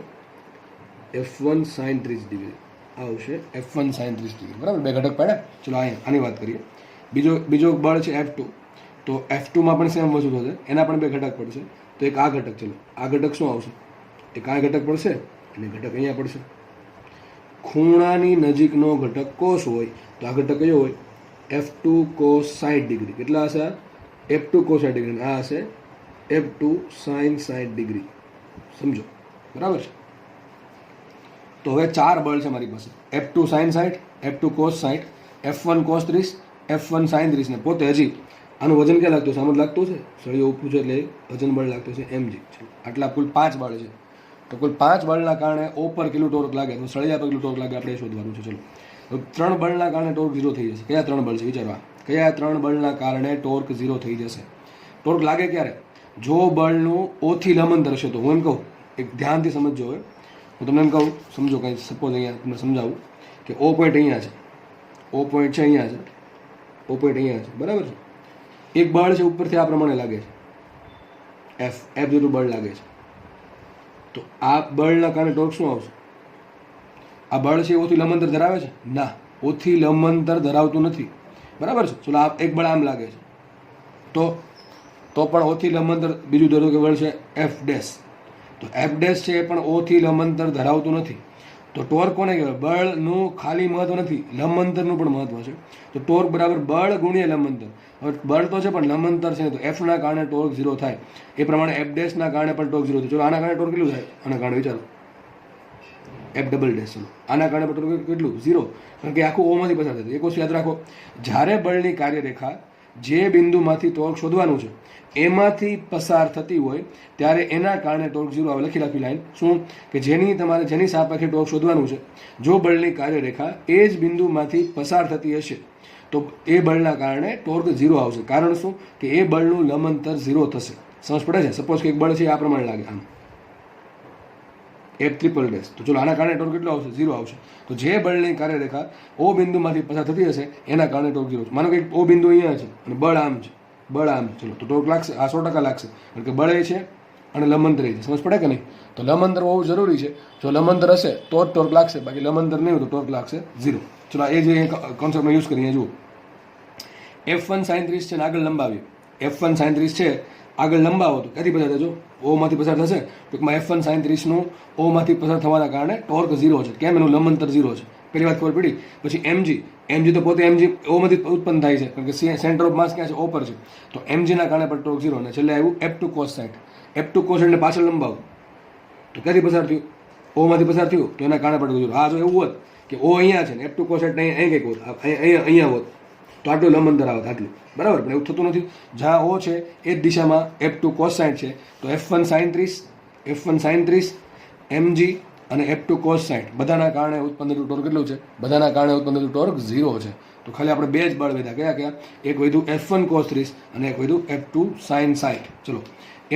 F1 sin 30 ડિગ્રી. આ આવશે F1 sin 30 ડિગ્રી. બરાબર, બે ઘટક પાડ્યા. ચલો અહીંયા આની વાત કરીએ. બીજો બળ છે F2. તો F2માં પણ સેમ વસ્તુ થશે, એના પણ બે ઘટક પડશે. તો એક આ ઘટક, ચલો આ ઘટક શું આવશે? એક આ ઘટક પડશે અને ઘટક અહીંયા પડશે. ખૂણાની નજીકનો ઘટક કોસ હોય તો આ ઘટક કયો હોય? F2 cos 60 degree. કેટલા હશે? F2 cos 60 degree. આ હશે F2 sin 60 ડિગ્રી. સમજો, બરાબર છે? તો હવે ચાર બળ છે મારી પાસે. F2 sin 60, F2 cos 60, F1 cos 30, F1 sin 30 ને પોતે હજી આનું વજન ક્યાં લાગતું છે? આમ જ લાગતું છે, સળિયો ઊભું છે એટલે વજન બળ લાગતું છે mg. આટલા કુલ 5 બળ છે. તો કુલ 5 બળના કારણે ઓ પર કેટલું ટોર્ક લાગે, તો સળિયા પર કેટલું ટોર્ક લાગે આપણે શોધવાનું છે. ચલો, તો 3 બળના કારણે ટોર્ક 0 થઈ જશે. કયા 3 બળ છે? વિચારવા. કયા 3 બળના કારણે ટોર્ક 0 થઈ જશે? ટોર્ક લાગે ક્યારે? જો બળનું O થી લંબંતર હશે. તો હું એમ કહું, એક ધ્યાનથી સમજજો. હવે હું તમને એમ કહું, સમજો કંઈ, સપોઝ અહીંયા તમને સમજાવું કે O પોઈન્ટ અહીંયા છે, O પોઈન્ટ છે અહીંયા છે, O પોઈન્ટ અહીંયા છે, બરાબર છે? એક બળ છે ઉપરથી આ પ્રમાણે લાગે છે, F જેટલું બળ લાગે છે. તો આ બળના કારણે ટોર્ક શું આવશે? આ બળ છે ઓથી લંબંતર ધરાવે છે? ના, ઓથી લંબંતર ધરાવતું નથી. બરાબર છે? ચલો આ એક બળ આમ લાગે છે તો પણ ઓથી લંબંતર, બીજું ધારો કે બળ છે F ડેશ. તો F ડેશ છે એ પણ ઓથી લંબંતર ધરાવતું નથી. તો ટોર્ક કોને કહેવાય? બળનું ખાલી મહત્વ નથી, લંબંતરનું પણ મહત્વ છે. તો ટોર્ક બરાબર બળ ગુણ્યા લંબંતર. હવે બળ તો છે પણ લંબંતર છે, તો Fના કારણે ટોર્ક 0 થાય. એ પ્રમાણે F ડેશના કારણે પણ ટોર્ક 0 થાય. ચલો આના કારણે ટોર્ક કેટલું થાય? આના કારણે વિચારો, F ડબલ ડેશ. ચલો આના કારણે પણ ટોર્ક કેટલું? 0. કારણ કે આખું ઓમાંથી પસાર થતું. એક વસ્તુ યાદ રાખો, જ્યારે બળની કાર્યરેખા જે બિંદુમાંથી ટોર્ક શોધવાનું છે એમાંથી પસાર થતી હોય ત્યારે એના કારણે ટોર્ક 0 આવે. લખી લાઈન શું? કે જેની સાપેક્ષે ટોર્ક શોધવાનું છે, જો બળની કાર્યરેખા એ જ બિંદુમાંથી પસાર થતી હશે તો એ બળના કારણે ટોર્ક 0 આવશે. કારણ શું? કે એ બળનું લંબંતર 0 થશે. સમજ પડે છે? સપોઝ કે એક બળ છે આ પ્રમાણે લાગે, આમ F ટ્રિપલ ડેશ. તો ચલો આના કારણે ટોર્ક કેટલો આવશે? 0 આવશે. તો જે બળની કાર્યરેખા O બિંદુમાંથી પસાર થતી હશે એના કારણે ટોર્ક 0 છે. માનો કે O બિંદુ અહીંયા છે અને બળ આમ છે, બળ આમ. ચલો તો ટોર્ક લાગશે, આ 100% લાગશે. કારણ કે બળ એ છે અને લંબંતર એ છે. સમજ પડે કે નહીં? તો લંબંતર હોવું જરૂરી છે. જો લંબંતર હશે તો જ ટોર્ક લાગશે, બાકી લંબંતર નહીં હોય તો ટોર્ક લાગશે 0. ચલો એ જે કોન્સેપ્ટમાં યુઝ કરીએ જુઓ. F1 sin 30 છે ને આગળ લંબાવ્યું. F1 sin 30 છે, આગળ લંબાવો તો ક્યાંથી પસાર થશે? O માંથી પસાર થશે. ટૂંકમાં F1 sin 30 નું O માંથી પસાર થવાના કારણે ટોર્ક 0 છે. કેમ? એનું લંબંતર 0 છે. પહેલી વાત ખબર પડી. પછી mg તો પોતે mg O માંથી ઉત્પન્ન થાય છે, કારણ કે સેન્ટર ઓફ માસ ક્યાં છે? O પર છે. તો mg ના કારણે પણ ટોર્ક 0. અને છેલ્લે આવ્યું F2 cos 60. F2 cos 60 ને પાછળ લંબાવો તો ક્યાંથી પસાર થયું? O માંથી પસાર થયું તો એના કારણે પણ 0. હા, જો એવું હોત કે O અહીંયા છે ને F2 cos 60 અહીં કંઈક હોત, અહીંયા હોત તો આટલું લંબંતર આવત, આટલું. બરાબર, પણ એવું થતું નથી. જ્યાં O છે એ જ દિશામાં F2 cos 60 છે, તો F1 sin 30 mg અને F2 cos 60 બધાના કારણે ઉત્પન્ન થતું ટોર્ક કેટલું છે? બધાના કારણે ઉત્પન્ન થતું ટોર્ક 0 છે. તો ખાલી આપણે બે જ બળ વધ્યા. કયા? એક વધ્યું F1 cos 30 અને એક વધ્યું F2 sin 60. ચલો,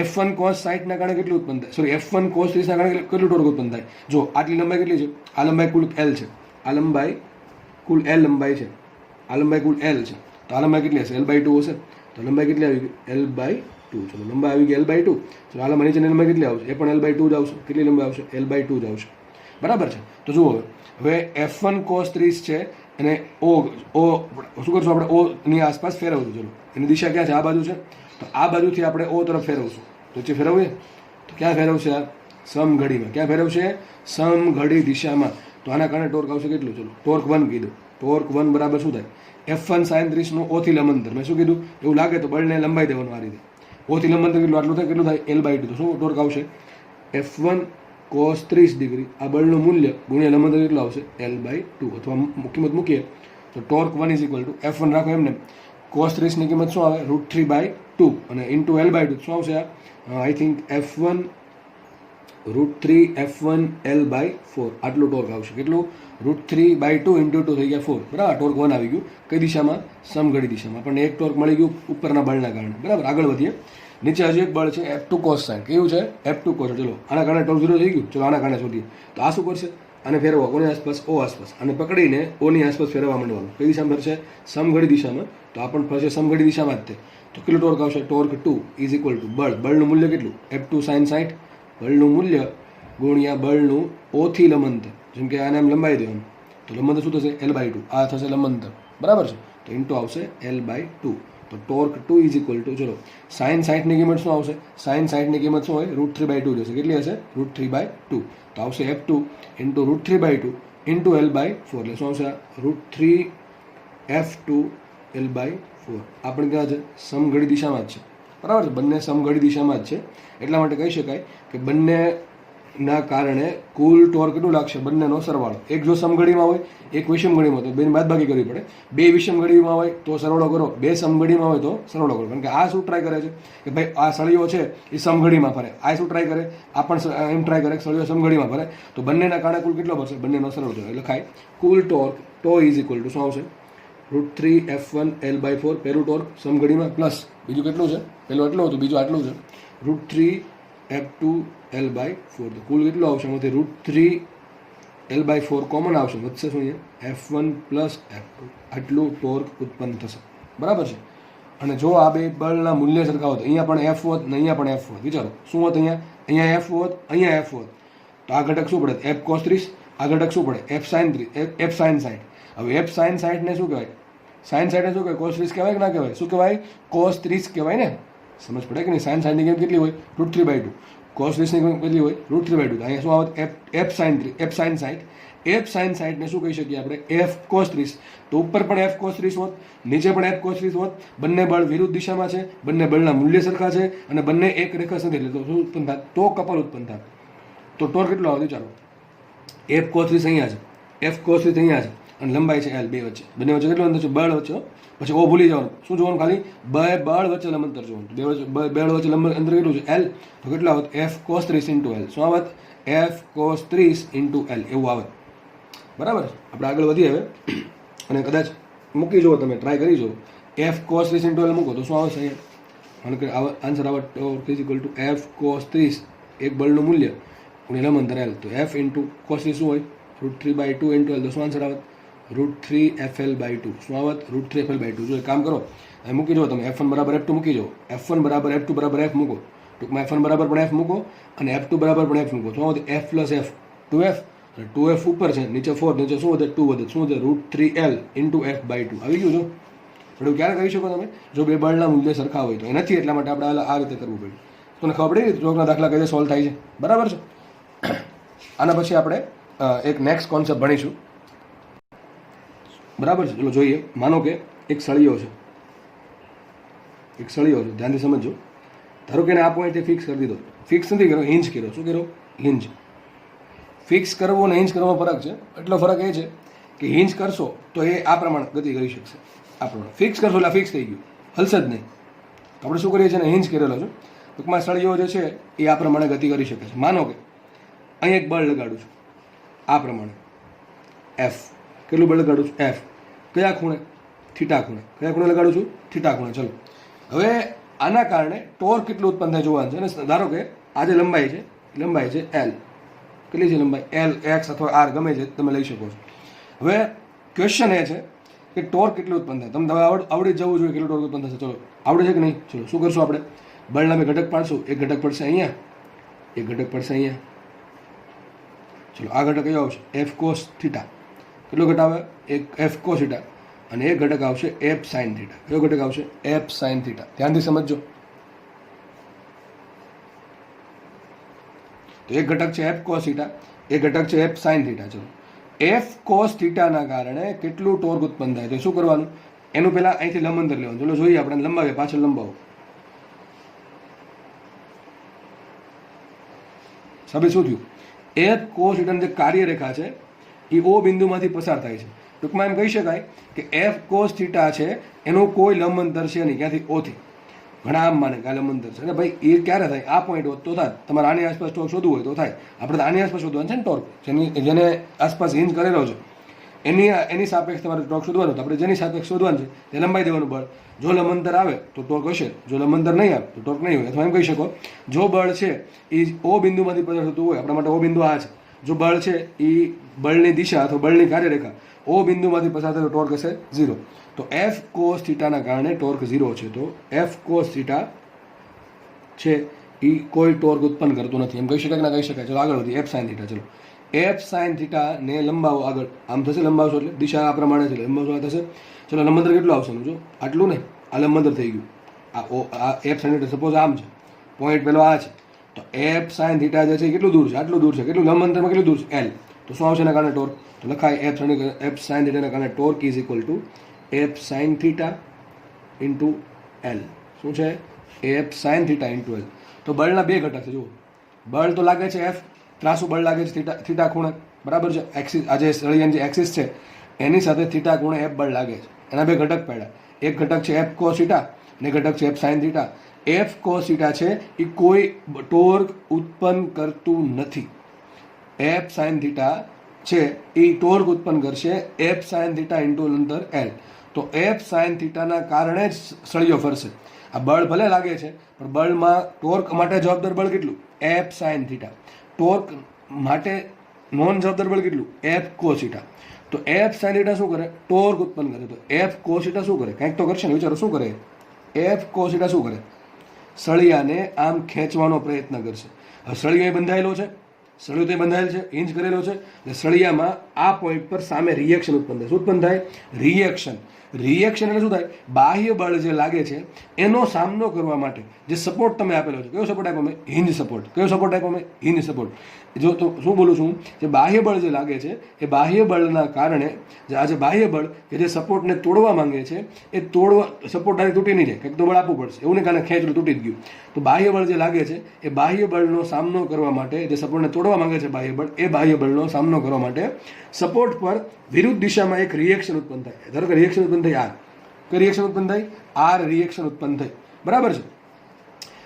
F1 cos 60 ના કારણે કેટલું ઉત્પન્ન થાય? સોરી, F1 cos 30 ના કારણે કેટલું ટોર્ક ઉત્પન્ન થાય? જો આટલી લંબાઈ કેટલી છે? આ લંબાઈ કુલ L છે, આ લંબાઈ કુલ L લંબાઈ છે, આ લંબાઈ કુલ L છે. તો આ લંબાઈ કેટલી હશે? L/2 હશે. તો લંબાઈ કેટલી આવી ગઈ? L/2. ચલો લંબાઈ આવી ગઈ L/2. ચલો આ લંબાઈ નીચેની લંબાઈ કેટલી આવશે? એ પણ L/2 જ આવશે. કેટલી લંબાઈ આવશે? L/2 જ આવશે. બરાબર છે? તો જુઓ, હવે F1 cos 30 છે અને O શું કરશું આપણે? O ની આસપાસ ફેરવશું. ચલો એની દિશા ક્યાં છે? આ બાજુ છે. તો આ બાજુથી આપણે ઓ તરફ ફેરવશું. તો જે ફેરવીએ તો ક્યાં ફેરવશે? આ સમઘડીમાં. ક્યાં ફેરવશે? સમઘડી દિશામાં. તો આના કારણે ટોર્ક આવશે કેટલું? ચલો ટોર્ક 1 કીધું. ટોર્ક 1 બરાબર શું થાય? F1 sin 30 નું ઓથી લંબાંતર. મેં શું કીધું? એવું લાગે તો બળને લંબાઈ દેવાનું આ રીતે. ઓથી લંબાંતર કેટલું? આટલું થાય. કેટલું થાય? L/2. તો શું ટોર્ક આવશે? F1 cos 30 ડિગ્રી આ બળનું મૂલ્ય ગુણ્યા લંબાંતર કેટલું આવશે? L/2. અથવા કિંમત મૂકીએ તો ટોર્ક 1 = F1 રાખો એમને. cos 30 ની કિંમત શું આવે? √3/2 અને ઇન્ટુ L/2 શું આવશે? I think F1 √3 F1 L/4 આટલું ટોર્ક આવશે. કેટલું? √3/2 ઇન્ટુ 2 થઈ ગયા 4. બરાબર. ટોર્ક 1 આવી ગયું. કઈ દિશામાં? સમઘડી દિશામાં. આપણને એક ટોર્ક મળી ગયું ઉપરના બળના કારણે. બરાબર. આગળ વધીએ. નીચે હજી એક બળ છે F2 cos sin. કેવું છે? F2 cos. ચલો આના કારણે ટોર્ક 0 થઈ ગયું. ચલો આના કારણે શોધીએ. તો આ શું કરશે? આને ફેરવવા કોની આસપાસ? O આસપાસ. આને પકડીને ઓની આસપાસ ફેરવવા માંડવાનું. કઈ દિશામાં ફરશે? સમઘડી દિશામાં. તો આ પણ ફરશે સમઘડી દિશામાં જ તે. તો કેટલું ટોર્ક આવશે? ટોર્ક 2 = બળ. બળનું મૂલ્ય કેટલું? F2 sin 60. બળનું મૂલ્ય ગુણ્યા બળનું ઓથી લંબાંતર. જેમ કે આને એમ લંબાઈ દેવાનું. તો લંબાંતર શું થશે? L/2. આ થશે લંબાંતર. બરાબર છે. તો ઇન્ટુ આવશે L/2. તો ટોર્ક 2 = ચલો sin 60 ની કિંમત શું આવશે? sin 60 ની કિંમત શું હોય? √3/2 જશે. કેટલી હશે? √3/2. તો આવશે F2 ઇન્ટુ √3/2 ઇન્ટુ L/4. એટલે શું આવશે? √3 F2 L/4. આપણે ક્યાં છે? સમઘડી દિશામાં જ છે. બરાબર છે. બંને સમઘડી દિશામાં જ છે. એટલા માટે કહી શકાય કે બંનેના કારણે કુલ ટોર્ક કેટલું લાગશે? બંનેનો સરવાળો. એક જો સમઘડીમાં હોય, એક વિષમઘડીમાં, તો બેની બાદબાકી કરવી પડે. બે વિષમઘડીમાં હોય તો સરવાળો કરો, બે સમઘડીમાં હોય તો સરવાળો કરો. કારણ કે આ શું ટ્રાય કરે છે કે ભાઈ આ સળીઓ છે એ સમઘડીમાં ફરે. આ શું ટ્રાય કરે? આ પણ એમ ટ્રાય કરે કે સળીઓ સમઘડીમાં ફરે. તો બંનેના કારણે કુલ કેટલો ભરશે? બંનેનો સરવાળો થયો. એટલે ખાય કુલ ટોર્ક = શું આવશે? √3 F1 L/4 પહેલું ટોર્ક સમઘડીમાં પ્લસ બીજું કેટલું છે? પહેલું આટલું હતું, બીજું આટલું છે. √3 F2 L/4. તો કુલ કેટલું આવશે? એમાંથી √3 L/4 કોમન આવશે. વધશે શું? અહીંયા F1 + F2. આટલું ટોર્ક ઉત્પન્ન થશે. બરાબર છે. અને જો આ બે બળના મૂલ્ય સરખા હોત, અહીંયા પણ F હોત ને અહીંયા પણ F હોત, વિચારો શું હોત? અહીંયા F હોત, અહીંયા F હોત, તો આ ઘટક શું પડે? F cos 30. આ ઘટક શું પડે? F sin 30, F sin 60. હવે F sin 60 ને શું કહેવાય? sin 60 ને શું કહેવાય? cos 30 કહેવાય કે ના કહેવાય? શું કહેવાય? cos 30 કહેવાય ને. સમજ પડે કે નહીં? sin 60 ની કિંમત કેટલી હોય? √3/2. cos 30 ની કિંમત કેટલી હોય? √3/2. અહીંયા શું આવત? F sin 60. F sin 60 ને શું કહી શકીએ આપણે? F cos 30. તો ઉપર પણ F cos 30 હોત, નીચે પણ F cos 30 હોત. બંને બળ વિરુદ્ધ દિશામાં છે, બંને બળના મૂલ્ય સરખા છે અને બંને એક રેખા સાથે એટલે તો શું ઉત્પન્ન થાય? તો કપલ ઉત્પન્ન થાય. તો ટોર્ક કેટલો આવે? ચાલો F cos 30 અહીંયા છે, F cos 30 અહીંયા છે અને લંબાઈ છે L. બે વચ્ચે, બંને વચ્ચે કેટલું અંતર છે? બળ વચ્ચે. પછી ઓ ભૂલી જવાનું. શું જોવાનું? ખાલી બળ વચ્ચે અંતર જોવાનું. બળ વચ્ચે અંતર કેટલું છે? L. તો કેટલું આવત? F cos 30 × L. શું આવત? F cos 30 × L એવું આવત. બરાબર. આપણે આગળ વધીએ હવે અને કદાચ મૂકી જુઓ, તમે ટ્રાય કરી જુઓ. F cos 30 × L મૂકો તો શું આવશે? અહીંયા આન્સર આવે ટોર્ક = F cos 30 એક બળનું મૂલ્ય ગુણ્યા લંબાંતર L. તો F × cos 30 શું હોય? √3/2 × L. તો શું આન્સર આવત? √3 FL/2. શું આવત? √3 FL/2. જો એક કામ કરો, હવે મૂકી જુઓ તમે. F1 = F2 મૂકી જુઓ. F1 = F2 = F મૂકો. ટૂંકમાં F1 બરાબર પણ F મૂકો અને F2 બરાબર પણ F મૂકો. શું આવત? F + F 2F. 2F ઉપર છે, નીચે 4, નીચે શું વધે? 2 વધે. શું વધે? √3L × F/2 આવી ગયું. જો પણ ક્યારે કરી શકો તમે? જો બે બળના મૂલ્ય સરખા હોય તો. એ નથી એટલા માટે આપણે આ રીતે કરવું પડ્યું. તમને ખબર પડી? ટોર્કના દાખલા કઈ રીતે સોલ્વ થાય છે. બરાબર છે. આના પછી આપણે એક નેક્સ્ટ કોન્સેપ્ટ ભણીશું. બરાબર છે. ચલો જોઈએ. માનો કે એક સળીઓ છે, એક સળીઓ છે, ધ્યાનથી સમજો. ધારો કે એને આ પોઈન્ટે ફિક્સ કરી દીધો. ફિક્સ નથી કર્યો, હિંજ કર્યો. શું કર્યો? હિંજ. ફિક્સ કરવું અને હિંજ કરવામાં ફરક છે. એટલો ફરક એ છે કે હિંજ કરશો તો એ આ પ્રમાણે ગતિ કરી શકશે. આ પ્રમાણે ફિક્સ કરશો એટલે ફિક્સ થઈ ગયું, હલશે જ નહીં. આપણે શું કરીએ છીએ? હિંજ કરેલો છે. ટૂંકમાં સળીઓ જે છે એ આ પ્રમાણે ગતિ કરી શકે છે. માનો કે અહીં એક બળ લગાડું છું આ પ્રમાણે F. કેટલું બળ લગાડું છું? F. કયા ખૂણે? થીટા ખૂણે. કયા ખૂણે લગાડું છું? થીટા ખૂણે. ચલો હવે આના કારણે ટોર્ક કેટલું ઉત્પન્ન થાય જોવાનું છે. અને ધારો કે આ જે લંબાઈ છે, લંબાઈ છે L. કેટલી છે લંબાઈ? L, X અથવા R ગમે છે તમે લઈ શકો છો. હવે ક્વેશ્ચન એ છે કે ટોર્ક કેટલું ઉત્પન્ન થાય. તમને આવડી જવું જોઈએ કેટલું ટોર્ક ઉત્પન્ન થશે. ચલો આવડે છે કે નહીં? ચલો શું કરશું આપણે? બળના બે ઘટક પાડશું. એક ઘટક પડશે અહીંયા, એક ઘટક પડશે અહીંયા. ચલો આ ઘટક કયો આવશે? F cos θ. કેટલો ઘટક આવે? એક F cos θ અને એક ઘટક આવશે F sin θ. કયો ઘટક આવશે? F sin θ. ધ્યાનથી સમજો. તો એક ઘટક છે એફ કોસ થીટા, એક ઘટક છે એફ સાઇન થીટા. ચલો એફ કોસ થીટાના કારણે કેટલું ટોર્ક ઉત્પન્ન થાય તો શું કરવાનું, એનું પહેલાં અહીંથી લંબાંતર લેવાનું. ચલો જોઈએ આપણે લંબાવીએ, પાછળ લંબાવો. સાબિત શું થયું, એફ કોસ થીટાની જે કાર્યરેખા છે એ ઓ બિંદુમાંથી પસાર થાય છે. ટૂંકમાં એમ કહી શકાય કે એફ કોસ થીટા છે એનું કોઈ લંબ અંતર છે નહીં, ક્યાંથી ઓથી. ઘણા આમ માને કે આ લંબ અંતર છે ને ભાઈ, એ ક્યારે થાય, આ પોઈન્ટ હોત તો થાય. તમારે આની આસપાસ ટોર્ક શોધવું હોય તો થાય. આપણે આની આસપાસ શોધવાનું છે ને ટોર્ક, જેને આસપાસ હિંજ કરેલો છે એની સાપેક્ષ તમારે ટોર્ક શોધવાનું. તો આપણે જેની સાપેક્ષ શોધવાનું છે તે લંબાઈ દેવાનું બળ. જો લંબ અંતર આવે તો ટોર્ક હશે, જો લંબ અંતર નહીં આવે તો ટોર્ક નહીં હોય. અથવા એમ કહી શકો જો બળ છે એ ઓ બિંદુમાંથી પસાર થતું હોય, આપણા માટે ઓ બિંદુ આ છે, જો બળ છે એ બળની દિશા અથવા બળની કાર્યરેખા ઓ બિંદુમાંથી પસાર થાય તો ટોર્ક હશે 0. તો એફ કોસ થીટાના કારણે ટોર્ક 0 છે. તો એફ કોસ થીટા છે એ કોઈ ટોર્ક ઉત્પન્ન કરતું નથી, એમ કહી શકાય કે ના કહી શકાય. ચલો આગળ વધી, એફ સાઇન થીટા. ચલો એફ સાઇન થીટાને લંબાવો આગળ, આમ થશે લંબાવશો એટલે દિશા આ પ્રમાણે છે, લંબાવશો આ થશે. ચલો લંબાંતર કેટલું આવશે, જો આટલું ને, આ લંબાંતર થઈ ગયું. આ એફ સાઇન થીટા સપોઝ આમ છે, પોઈન્ટ પેલો આ છે, તો એફ સાઇન થીટા જે છે કેટલું દૂર છે, આટલું દૂર છે. કેટલું લંબાંતરમાં કેટલું દૂર છે, એલ. તો શું આવશે એના કારણે ટોર્ક, તો લખાય એફ સાઇન થીટાના કારણે torque is equal to F sine theta into L. શું છે, F sine theta into L. તો બળના બે ઘટક છે. જુઓ બળ તો લાગે છે એફ, ત્રાસુ બળ લાગે છે થીટા ખૂણે, બરાબર છે. એક્સિસ આ જે સળિયાની જે એક્સિસ છે એની સાથે થીટા ખૂણે એફ બળ લાગે છે. એના બે ઘટક પડ્યા, એક ઘટક છે એફ કોસ થીટા અને એક ઘટક છે F sine theta. F cos theta છે એ કોઈ ટોર્ક ઉત્પન્ન કરતું નથી. એફ સાઇન થીટા છે એ ટોર્ક ઉત્પન્ન કરશે એફ સાઇન થીટા ઇન્ટુ અંતર એલ. તો એફ સાઇન થીટાના કારણે જ સળિયો ફરશે. આ બળ ભલે લાગે છે પણ બળમાં ટોર્ક માટે જવાબદાર બળ કેટલું, એફ સાઇન થીટા. ટોર્ક માટે નોન જવાબદાર બળ કેટલું, એફ કોસ થીટા. તો એફ સાઇન થીટા શું કરે, ટોર્ક ઉત્પન્ન કરે. તો એફ કોસ થીટા શું કરે, કંઈક તો કરશે ને, વિચારો શું કરે. એફ કોસ થીટા શું કરે, સળિયાને આમ ખેંચવાનો પ્રયત્ન કરશે. હવે સળિયો એ બંધાયેલો છે, સળિયો તો બંધાયેલ છે, હિંજ કરેલો છે, એટલે સળિયામાં આ પોઈન્ટ પર સામે રિએક્શન ઉત્પન્ન થાય. શું ઉત્પન્ન થાય, રિએક્શન. રિએક્શન એટલે શું થાય, બાહ્ય બળ જે લાગે છે એનો સામનો કરવા માટે જે સપોર્ટ તમે આપેલો છે, કયો સપોર્ટ આપ્યો મેં, હિંજ સપોર્ટ. કયો સપોર્ટ આપ્યો મેં, હિંજ સપોર્ટ. જો તો શું બોલું છું, જે બાહ્ય બળ જે લાગે છે એ બાહ્ય બળના કારણે આ જે બાહ્ય બળ કે જે સપોર્ટને તોડવા માંગે છે એ સપોર્ટ ડાયરેક્ટ તૂટી નહીં જાય, કંઈક તો બળ આપવું પડશે. એવું ને કારણે ખેંચલું તૂટી જ ગયું. તો બાહ્ય બળ જે લાગે છે એ બાહ્ય બળનો સામનો કરવા માટે, જે સપોર્ટને તોડવા માંગે છે બાહ્ય બળ, એ બાહ્ય બળનો સામનો કરવા માટે સપોર્ટ પર વિરુદ્ધ દિશામાં એક રિએક્શન ઉત્પન્ન થાય. ધારો કે રિએક્શન ઉત્પન્ન થઈ આર, કઈ રિએક્શન ઉત્પન્ન થઈ, આર રિએક્શન ઉત્પન્ન થઈ, બરાબર છે.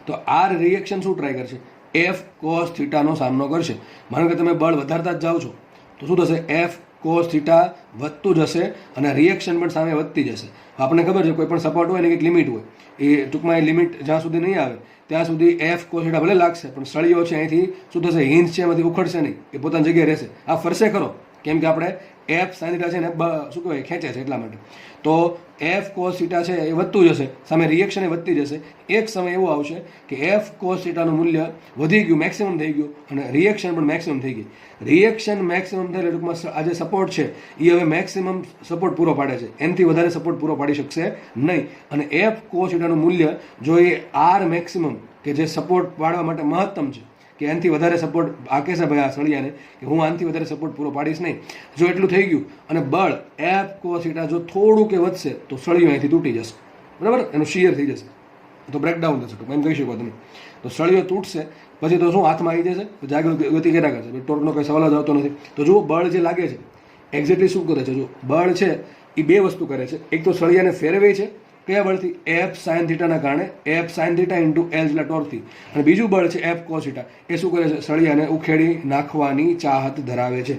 તો આર રિએક્શન શું ટ્રાય કરશે, એફ કોસ થીટાનો સામનો કરશે. માનો કે તમે બળ વધારતા જ જાઓ છો તો શું થશે, એફ કોસ થીટા વધતું જશે અને રિએક્શન પણ સામે વધતી જશે. આપણને ખબર છે કોઈ પણ સપોર્ટ હોય ને એક લિમિટ હોય, એ ટૂંકમાં એ લિમિટ જ્યાં સુધી નહીં આવે ત્યાં સુધી એફ કોસ થીટા ભલે લાગશે પણ સળિયો છે અહીંથી શું થશે, હિંજ છે એમાંથી ઉખડશે નહીં, એ પોતાની જગ્યાએ રહેશે. આ ફરશે ખરો, કેમ કે આપણે એફ સાઇન થીટા છે ને શું કહેવાય ખેંચે છે એટલા માટે. તો એફ કોસ થીટા છે એ વધતું જશે, સામે રિએક્શન એ વધતી જશે. એક સમય એવો આવશે કે એફ કોસ થીટાનું મૂલ્ય વધી ગયું, મેક્સિમમ થઈ ગયું અને રિએક્શન પણ મેક્સિમમ થઈ ગઈ. રિએક્શન મેક્સિમમ થાય એટલે ટૂંકમાં આ જે સપોર્ટ છે એ હવે મેક્સિમમ સપોર્ટ પૂરો પાડે છે, એનાથી વધારે સપોર્ટ પૂરો પાડી શકશે નહીં. અને એફ કોસ થીટાનું મૂલ્ય જો એ આર મેક્સિમમ કે જે સપોર્ટ પાડવા માટે મહત્તમ છે કે એનાથી વધારે સપોર્ટ આ કહેશે ભાઈ આ સળિયાને કે હું આનાથી વધારે સપોર્ટ પૂરો પાડીશ નહીં. જો એટલું થઈ ગયું અને બળ એફ કોસ થીટા જો થોડું કે વધશે તો સળિયો અહીંથી તૂટી જશે, બરાબર, એનું શિયર થઈ જશે, તો બ્રેકડાઉન થશે, એમ કહી શકો તમે. તો સળિયો તૂટશે પછી તો શું હાથમાં આવી જશે, પછી આગળ ગતિ કર્યા કરશે, ટોર્કનો કંઈ સવાલ જ આવતો નથી. તો જુઓ બળ જે લાગે છે એક્ઝેક્ટલી શું કરે છે, જો બળ છે એ બે વસ્તુ કરે છે. એક તો સળિયાને ફેરવે છે, કયા બળથી, એફ સાઇન થીટાના કારણે, F sine theta into L જેટલા ટોર્કથી. અને બીજું બળ છે એફ કોસ થીટા, એ શું કરે છે, સળિયાને ઉખેડી નાખવાની ચાહત ધરાવે છે.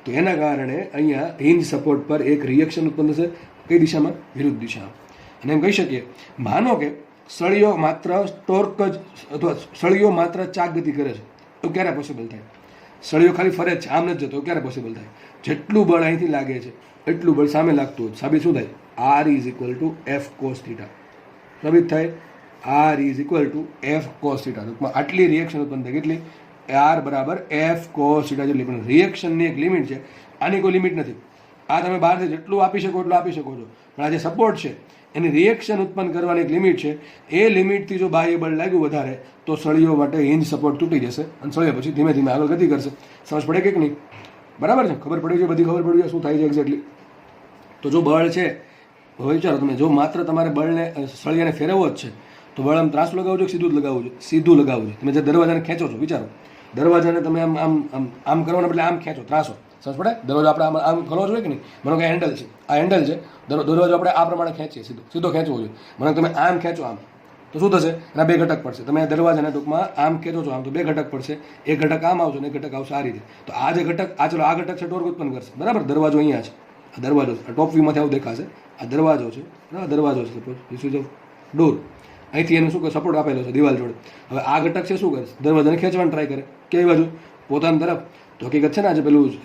તો એના કારણે અહીંયા હિંજ સપોર્ટ પર એક રિએક્શન ઉત્પન્ન થશે, કઈ દિશામાં, વિરુદ્ધ દિશામાં. અને એમ કહી શકીએ, માનો કે સળિયો માત્ર ટોર્ક જ અથવા સળિયો માત્ર ચાક ગતિ કરે છે, તો ક્યારે પોસિબલ થાય, સળિયો ખાલી ફરે જ છે આમ નથી જતો, ક્યારે પોસિબલ થાય, જેટલું બળ અહીંથી લાગે છે એટલું બળ સામે લાગતું હોય. સાબિત શું થાય, R is equal to F cos theta. સાબિત થાય R is equal to F cos theta. ટૂંકમાં આટલી રિએક્શન ઉત્પન્ન થાય, કેટલી, આર બરાબર એફ કોસ થીટા જેટલી. પણ રિએક્શનની એક લિમિટ છે, આની કોઈ લિમિટ નથી. આ તમે બહારથી જેટલું આપી શકો એટલું આપી શકો છો, પણ આ જે સપોર્ટ છે એની રિએક્શન ઉત્પન્ન કરવાની એક લિમિટ છે. એ લિમિટથી જો બાહ્ય બળ લાગ્યું વધારે તો સળીઓ માટે હિંજ સપોર્ટ તૂટી જશે અને સળીઓ પછી ધીમે ધીમે આગળ ગતિ કરશે. સમજ પડે કે નહીં? બરાબર છે? ખબર પડી છે? બધી ખબર પડી છે શું થાય છે એક્ઝેક્ટલી? તો જો બળ છે, હવે વિચારો તમે, જો માત્ર તમારે બળને સળિયાને ફેરવવો જ છે તો બળ આમ ત્રાસું લગાવવું જોઈએ, સીધું જ લગાવવું જોઈએ? સીધું લગાવવું જોઈએ. તમે જે દરવાજાને ખેંચો છો, વિચારો, દરવાજાને તમે આમ આમ આમ આમ કરવાના બદલે આમ ખેંચો, ત્રાસો. સમજ પડે? દરવાજો આપણે આમ આમ ખોલવો જોઈએ કે નહીં? માનો કે હેન્ડલ છે, આ હેન્ડલ છે, દરવાજો આપણે આ પ્રમાણે ખેંચીએ, સીધો સીધો ખેંચવો જોઈએ. માનો તમે આમ ખેંચો, આમ, તો શું થશે? એના બે ઘટક પડશે. તમે દરવાજાના ટૂંકમાં આમ ખેંચો છો, આમ, તો બે ઘટક પડશે. એક ઘટક આમ આવશે ને એક ઘટક આવશે આ રીતે. તો આ જે ઘટક, આ ચલો આ ઘટક છે, ટોર્ક ઉત્પન્ન કરશે. બરાબર? દરવાજો અહીંયા છે, આ દરવાજો છે, ટોપ વ્યૂમાંથી આવું દેખાશે. આ દરવાજો છે, બરાબર? દરવાજો છે, suppose this is a door. અહીંથી એનું શું કરે? સપોર્ટ આપેલો છે દિવાલ જોડે. હવે આ ઘટક છે શું કરે? દરવાજાને ખેંચવાનું ટ્રાય કરે. કઈ બાજુ? પોતાની તરફ. તો હકીકત છે ને,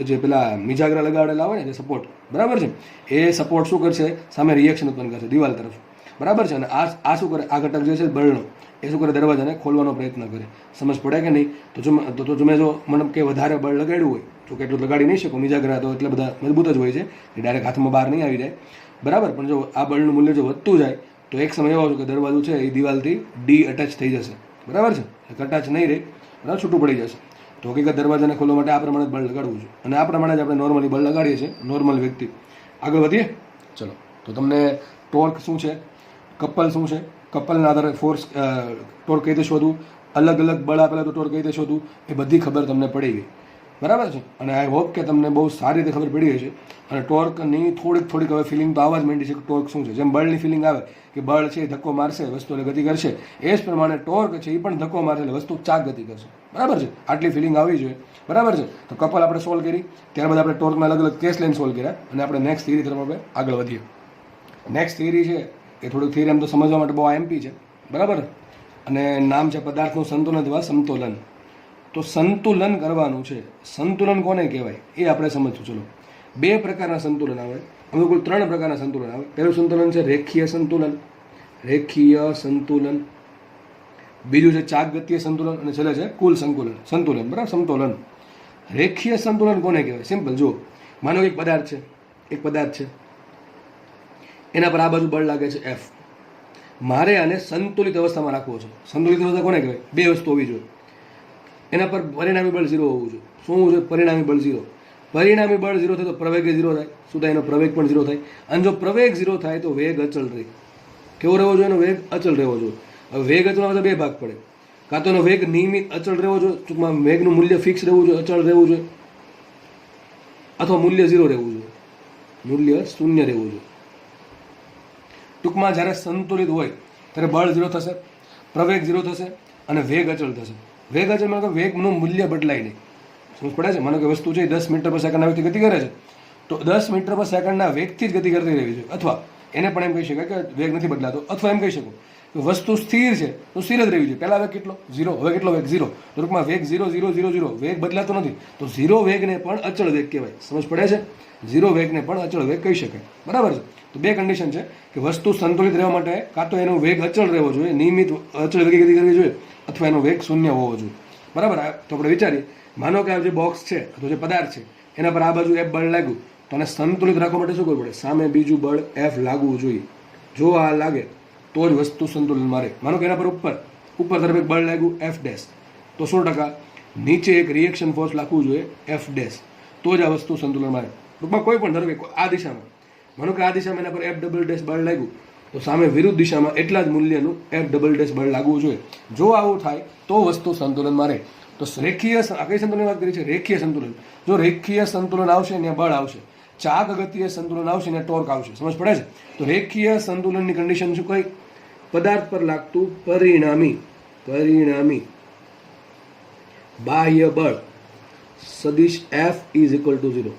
જે પેલા મિજાગરા લગાડેલા હોય ને, જે સપોર્ટ, બરાબર છે, એ સપોર્ટ શું કરશે? સામે રિએક્શન ઉત્પન્ન કરશે દિવાલ તરફ. બરાબર છે? અને આ શું કરે? આ ઘટક જે છે બળનો, એ શું કરે? દરવાજાને ખોલવાનો પ્રયત્ન કરે. સમજ પડે કે નહીં? તો તમે જો મને કે વધારે બળ લગાડ્યું હોય, જો કે એટલું લગાડી નહીં શકો, મિજાગરા તો એટલે બધા મજબૂત જ હોય છે, એ ડાયરેક્ટ હાથમાં બહાર નહીં આવી જાય. બરાબર? પણ જો આ બળનું મૂલ્ય જો વધતું જાય તો એક સમય એવો છે કે દરવાજો છે એ દિવાલથી ડી અટેચ થઈ જશે. બરાબર છે? અટેચ નહીં રહે, બરાબર, છૂટું પડી જશે. તો હકીકત દરવાજાને ખોલવા માટે આ પ્રમાણે બળ લગાડવું જોઈએ. અને આ પ્રમાણે જ આપણે નોર્મલી બળ લગાડીએ છીએ, નોર્મલ વ્યક્તિ. આગળ વધીએ. ચલો, તો તમને ટોર્ક શું છે, કપલ શું છે, કપલના આધારે ફોર્સ, ટોર્ક કઈ રીતે શોધવું, અલગ અલગ બળ આપેલા તો ટોર્ક કઈ રીતે શોધવું, એ બધી ખબર તમને પડી ગઈ. બરાબર છે? અને આઈ હોપ કે તમને બહુ સારી રીતે ખબર પડી હશે. અને ટોર્કની થોડીક હવે ફિલિંગ તો આવવા જ માંડી છે કે ટોર્ક શું છે. જેમ બળની ફિલિંગ આવે કે બળ છે એ ધક્કો મારશે, વસ્તુને ગતિ કરશે, એ જ પ્રમાણે ટોર્ક છે એ પણ ધક્કો મારશે એટલે વસ્તુ ચાક ગતિ કરશે. બરાબર છે? આટલી ફિલિંગ આવવી જોઈએ. બરાબર છે? તો કપલ આપણે સોલ્વ કરી, ત્યારબાદ આપણે ટોર્કના અલગ અલગ કેસ લઈને સોલ્વ કર્યા અને આપણે નેક્સ્ટ થિયરી તરફ આપણે આગળ વધીએ. નેક્સ્ટ થિયરી છે એ થોડુંક થિયરી એમ તો સમજવા માટે બહુ એમપી છે. બરાબર? અને નામ છે પદાર્થનું સંતુલન અથવા સમતોલન. તો સંતુલન કરવાનું છે. સંતુલન કોને કહેવાય એ આપણે સમજવું. ચલો, બે પ્રકારના સંતુલન આવે, અનુકૂળ 3 પ્રકારના સંતુલન આવે. પહેલું સંતુલન છે રેખીય સંતુલન, રેખીય સંતુલન. બીજું છે ચાકગતીય સંતુલન અને છેલ્લે છે કુલ સંતુલન. બરાબર? સમતોલન. રેખીય સંતુલન કોને કહેવાય? સિમ્પલ. જો માનો કે એક પદાર્થ છે, એના પર આ બાજુ બળ લાગે છે F. મારે આને સંતુલિત અવસ્થામાં રાખવો છે. સંતુલિત અવસ્થા કોને કહેવાય? બે વસ્તુ હોવી જોઈએ. એના પર પરિણામી બળ 0 હોવું જોઈએ. શું હોવું જોઈએ? પરિણામી બળ 0. પરિણામી બળ 0 થાય તો પ્રવેગ 0 થાય. શું થાય? એનો પ્રવેગ પણ 0 થાય. અને જો પ્રવેગ 0 થાય તો વેગ અચળ રહે. કેવો રહેવો જોઈએ? એનો વેગ અચળ રહેવો જોઈએ. હવે વેગ અચળ આવે તો બે ભાગ પડે. કાં તો એનો વેગ નિયમિત અચળ રહેવો જોઈએ, ટૂંકમાં વેગનું મૂલ્ય ફિક્સ રહેવું જોઈએ, અચળ રહેવું જોઈએ, અથવા મૂલ્ય 0 રહેવું જોઈએ, મૂલ્ય 0 રહેવું જોઈએ. ટૂંકમાં જ્યારે સંતુલિત હોય ત્યારે બળ 0 થશે, પ્રવેગ 0 થશે અને વેગ અચળ થશે. વેગ અચળ માનો કે વેગનું મૂલ્ય બદલાય નહીં. સમજ પડે છે? માનો કે વસ્તુ છે 10 મીટર પર સેકન્ડના વેગથી ગતિ કરે છે, તો 10 મીટર પર સેકન્ડના વેગથી જ ગતિ કરતી રહેવી જોઈએ. અથવા એને પણ એમ કહી શકાય કે વેગ નથી બદલાતો. અથવા એમ કહી શકો કે વસ્તુ સ્થિર છે તો સ્થિર જ રહેવી જોઈએ. પહેલા વેગ કેટલો? 0. હવે કેટલો વેગ? 0. ટૂંકમાં વેગ 0 0 0 0, વેગ બદલાતો નથી. તો 0 વેગને પણ અચળ વેગ કહેવાય. સમજ પડે છે? 0 વેગને પણ અચળ વેગ કહી શકાય. બરાબર છે? તો બે કન્ડિશન છે કે વસ્તુ સંતુલિત રહેવા માટે કાં તો એનો વેગ અચળ રહેવો જોઈએ, નિયમિત અચળ વેગે ગતિ કરવી જોઈએ, અથવા એનો વેગ 0 હોવો જોઈએ. બરાબર? તો આપણે વિચારીએ, માનો કે આ જે બોક્સ છે અથવા જે પદાર્થ છે એના પર આ બાજુ F બળ લાગ્યું, તો આને સંતુલિત રાખવા માટે શું કરવું પડે? સામે બીજું બળ F લાગવું જોઈએ. જો આ લાગે તો જ વસ્તુ સંતુલન મારે. માનો કે એના પર ઉપર તરફ એક બળ લાગ્યું F ડેશ, તો 100% નીચે એક રિએક્શન ફોર્સ લાગવું જોઈએ F ડેશ, તો જ આ વસ્તુ સંતુલન મારે. ટૂંકમાં કોઈ પણ ધારો કે આ દિશામાં, માનો કે આ દિશામાં એના પર F ડબલ ડેશ બળ લાગ્યું, તો સામે વિરુદ્ધ દિશામાં એટલા જ મૂલ્યનું F ડબલ ડેશ બળ લાગવું જોઈએ. જો આવું થાય તો વસ્તુ સંતુલન મારે. તો રેખીય, આ કઈ સંતુલન વાત કરી છે? રેખીય સંતુલન. જો રેખીય સંતુલન આવશે ત્યાં બળ આવશે, ચાક ગતીય સંતુલન આવશે ને ટોર્ક આવશે. સમજ પડે છે? તો રેખીય સંતુલનની કન્ડિશન શું કઈ? પદાર્થ પર લાગતું પરિણામી બાહ્ય બળ સદિશ F ઇઝ ઇક્વલ ટુ 0.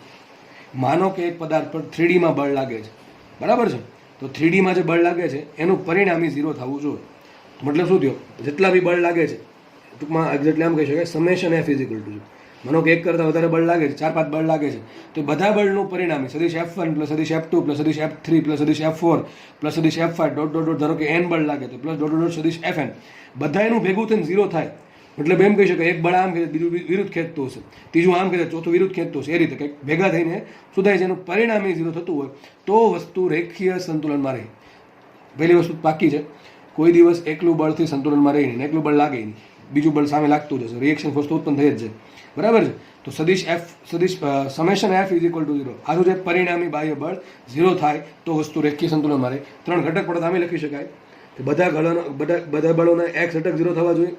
માનો કે એક પદાર્થ પર 3Dમાં બળ લાગે છે. બરાબર છે? તો 3Dમાં જે બળ લાગે છે એનું પરિણામી 0 થવું જોઈએ. મતલબ શું થયો? જેટલા બી બળ લાગે છે, ટૂંકમાં એક્ઝેક્ટલી આમ કહી શકાય, summation F is equal to 0. માનો કે એક કરતાં વધારે બળ લાગે છે, 4-5 બળ લાગે છે, તો બધા બળનું પરિણામી સદિશ F1 પ્લસ સદિશ F2 પ્લસ સદિશ F3 પ્લસ સદિશ F4 પ્લસ સદિશ F5 ડોટ ડોટ ડોટ, ધારો કે n બળ લાગે તો પ્લસ ડોટ ડોટ સદિશ Fn, બધા એનું ભેગું થઈને 0 થાય. મતલબ એમ કહી શકાય, એક બળ આમ ખેંચે, બીજું વિરુદ્ધ ખેંચતું હશે, ત્રીજું આમ ખેંચે, ચોથું વિરુદ્ધ ખેંચતું હશે. એ રીતે કંઈક ભેગા થઈને શું થાય છે? એનું પરિણામી 0 થતું હોય તો વસ્તુ રેખીય સંતુલનમાં રહે. પહેલી વસ્તુ પાકી છે, કોઈ દિવસ એકલું બળથી સંતુલનમાં રહી નહીં, એકલું બળ લાગે નહીં, બીજું બળ સામે લાગતું જશે, રિએક્શન ફોર્સ તો ઉત્પન્ન થઈ જ જાય, બરાબર છે. તો સદિશ summation F is equal to 0. આનું જે પરિણામી બાહ્ય બળ 0 થાય તો વસ્તુ રેખીય સંતુલનમાં રહે. 3 ઘટક પડે તો આમે લખી શકાય કે બધા બળોના એક્સ ઘટક 0 થવા જોઈએ,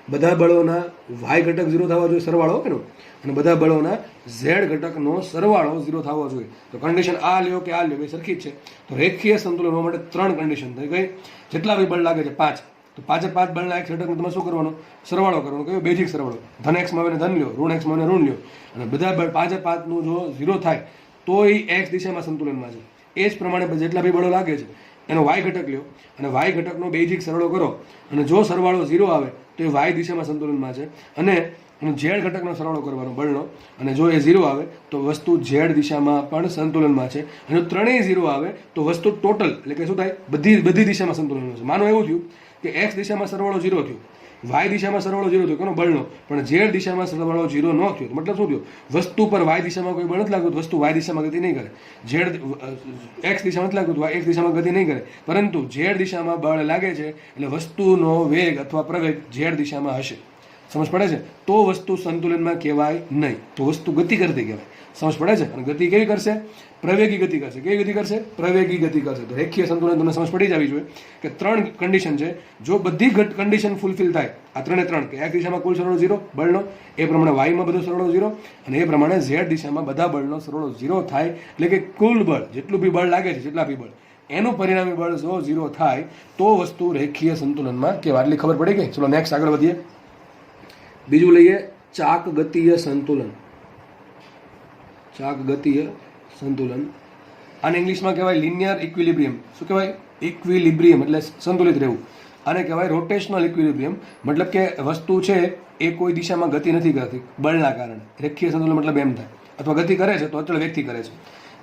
બધા બળોના વાય ઘટક 0 થવા જોઈએ, સરવાળો કે નો, અને બધા બળોના ઝેડ ઘટકનો સરવાળો 0 થવો જોઈએ. તો કન્ડિશન આ લ્યો કે આ લ્યો એ સરખી જ છે. તો રેખીય સંતુલન હોવા માટે 3 કન્ડિશન થઈ ગઈ. જેટલા બી બળ લાગે છે 5, તો 5 બળના એક્સ ઘટકનો તમારે શું કરવાનો? સરવાળો કરવાનો. કયો? બેઝિક સરવાળો. ધન એક્સમાં આવીને ધન લ્યો, ઋણ એક્સમાં આવીને ઋણ લ્યો, અને બધા બળ 5નું જો 0 થાય તો એ એક્સ દિશામાં સંતુલનમાં છે. એ જ પ્રમાણે જેટલા બી બળો લાગે છે એનો વાય ઘટક લ્યો, અને વાય ઘટકનો બેઝિક સરવાળો કરો, અને જો સરવાળો 0 આવે તો એ વાય દિશામાં સંતુલનમાં છે. અને ઝેડ ઘટકનો સરવાળો કરવાનો બળનો, અને જો એ 0 આવે તો વસ્તુ ઝેડ દિશામાં પણ સંતુલનમાં છે. અને જો ત્રણેય 0 આવે તો વસ્તુ ટોટલ એટલે કે શું થાય? બધી દિશામાં સંતુલનમાં છે. માનો એવું થયું કે એક્સ દિશામાં સરવાળો 0 થયો, વાય દિશામાં સરવાળો 0 થયો કોનો? બળનો, પણ ઝેડ દિશામાં સરવાળો 0 ન થયો. મતલબ શું થયું? વસ્તુ પર વાય દિશામાં કોઈ બળ નથી લાગ્યું તો વસ્તુ વાય દિશામાં ગતિ નહીં કરે. ઝેડ એક્સ દિશામાં નથી લાગ્યું તો એક્સ દિશામાં ગતિ નહીં કરે, પરંતુ ઝેડ દિશામાં બળ લાગે છે એટલે વસ્તુનો વેગ અથવા પ્રવેગ ઝેડ દિશામાં હશે. સમજ પડે છે? તો વસ્તુ સંતુલનમાં કહેવાય નહીં, તો વસ્તુ ગતિ કરતી કહેવાય. સમજ પડે છે? અને ગતિ કેવી કરશે? પ્રવેગી ગતિ કરશે. કેવી ગતિ કરશે? પ્રવેગી ગતિ કરશે. તો રેખીય સંતુલન તમને સમજ પડી જવી જોઈએ કે 3 કન્ડિશન છે. જો બધી કન્ડિશન ફૂલફિલ થાય, આ 3 કે એક દિશામાં કુલ સરવાળો 0 બળનો, એ પ્રમાણે વાયમાં બધો સરવાળો 0, અને એ પ્રમાણે ઝેડ દિશામાં બધા બળનો સરવાળો 0 થાય, એટલે કે કુલ બળ જેટલું બી બળ લાગે છે, જેટલા બી બળ, એનું પરિણામી બળ જો 0 થાય તો વસ્તુ રેખીય સંતુલનમાં કહેવાય. એટલી ખબર પડી ગઈ? ચલો નેક્સ્ટ આગળ વધીએ. બીજું લઈએ ચાક ગતીય સંતુલન. ચાક ગતીય સંતુલન, આને ઇંગ્લિશમાં કહેવાય લિનિયર ઇક્વિલિબ્રિયમ. શું કહેવાય? ઇક્વિલિબ્રિયમ એટલે સંતુલિત રહેવું. આને કહેવાય રોટેશનલ ઇક્વિલિબ્રિયમ. મતલબ કે વસ્તુ છે એ કોઈ દિશામાં ગતિ નથી કરતી બળના કારણે. રેખીય સંતુલન મતલબ એમ થાય. અથવા ગતિ કરે છે તો અચળ વેગથી કરે છે.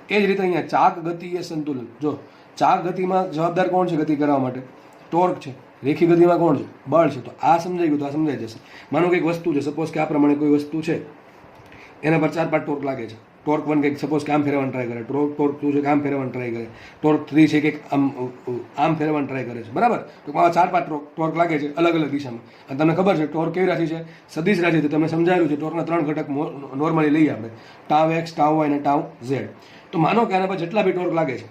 એ જ રીતે અહીંયા ચાક ગતીય સંતુલન. જો ચાક ગતિમાં જવાબદાર કોણ છે ગતિ કરવા માટે? ટોર્ક છે. રેખી ગતિમાં કોણ છે? બળ છે. તો આ સમજાઈ ગયું તો આ સમજાઈ જશે. માનો કંઈક વસ્તુ છે, સપોઝ કે આ પ્રમાણે કોઈ વસ્તુ છે, એના પર 4-5 ટોર્ક લાગે છે. ટોર્ક 1 કંઈક સપોઝ કે આમ ફેરવવાનું ટ્રાય કરે, ટોર્ક 2 છે કે આમ ફેરવવાનું ટ્રાય કરે, ટોર્ક 3 છે કે આમ ફેરવવાનું ટ્રાય કરે છે, બરાબર? તો આવા 4-5 ટોર્ક લાગે છે અલગ અલગ દિશામાં. અને તમને ખબર છે ટોર્ક કેવી રાશિ છે? સદિશ રાશિ છે. તમને સમજાયેલું છે ટોર્કના 3 ઘટક નોર્મલી લઈએ આપણે, ટાઉ એક્સ, ટાઉ વાય અને ટાઉ ઝેડ. તો માનો કે આના પર જેટલા બી ટોર્ક લાગે છે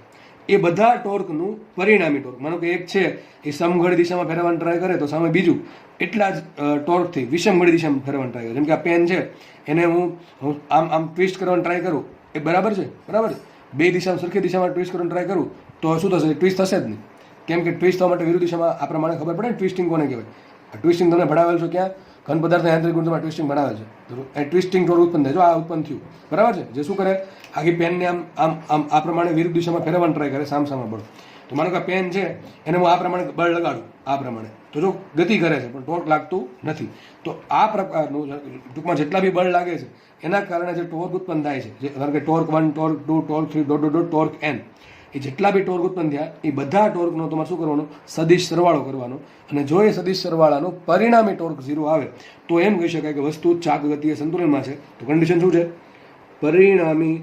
એ બધા ટોર્કનું પરિણામી ટોર્ક, માનો કે એક છે એ સમઘડી દિશામાં ફેરવવાનું ટ્રાય કરે તો સામે બીજું એટલા જ ટોર્કથી વિષમઘડી દિશામાં ફેરવવાનું ટ્રાય કરે. જેમ કે આ પેન છે, એને હું આમ ટ્વિસ્ટ કરવાનું ટ્રાય કરું, એ બરાબર છે? બરાબર છે. બે દિશામાં સરખી દિશામાં ટ્વિસ્ટ કરવાનું ટ્રાય કરું તો શું થશે? ટ્વિસ્ટ થશે જ નહીં. કેમ કે ટ્વિસ્ટ થવા માટે વિરુદ્ધ દિશામાં આ પ્રમાણે ખબર પડે ને ટ્વિસ્ટિંગ કોને કહેવાય. આ ટ્વિસ્ટિંગ તમે ભણાવેલ છો ક્યાં? ઘન પદાર્થના યાંત્રિક ગુણધર્મમાં ટ્વિસ્ટિંગ ભણાવેલ છે. એ ટ્વિસ્ટિંગ ટોર્ક ઉત્પન્ન થાય. જો આ ઉત્પન્ન થયું, બરાબર છે? જે શું કરે? આખી પેનને આમ આમ આમ આ પ્રમાણે વિરુદ્ધ દિશામાં ફેરવવાનું ટ્રાય કરે, સામસામા બળ. તો માનો કે પેન છે એને હું આ પ્રમાણે બળ લગાડું, આ પ્રમાણે, તો જો ગતિ કરે છે પણ ટોર્ક લાગતું નથી. તો આ પ્રકારનું ટૂંકમાં જેટલા બી બળ લાગે છે એના કારણે જે ટોર્ક ઉત્પન્ન થાય છે, કારણ કે torque 1, torque 2, torque 3, torque n, એ જેટલા બી ટોર્ક ઉત્પન્ન થયા એ બધા ટોર્કનો તમારે શું કરવાનો? સદિશ સરવાળો કરવાનો. અને જો એ સદિશ સરવાળાનો પરિણામી ટોર્ક 0 આવે તો એમ કહી શકાય કે વસ્તુ ચાક ગતિય સંતુલનમાં છે. તો કન્ડિશન શું છે? પરિણામી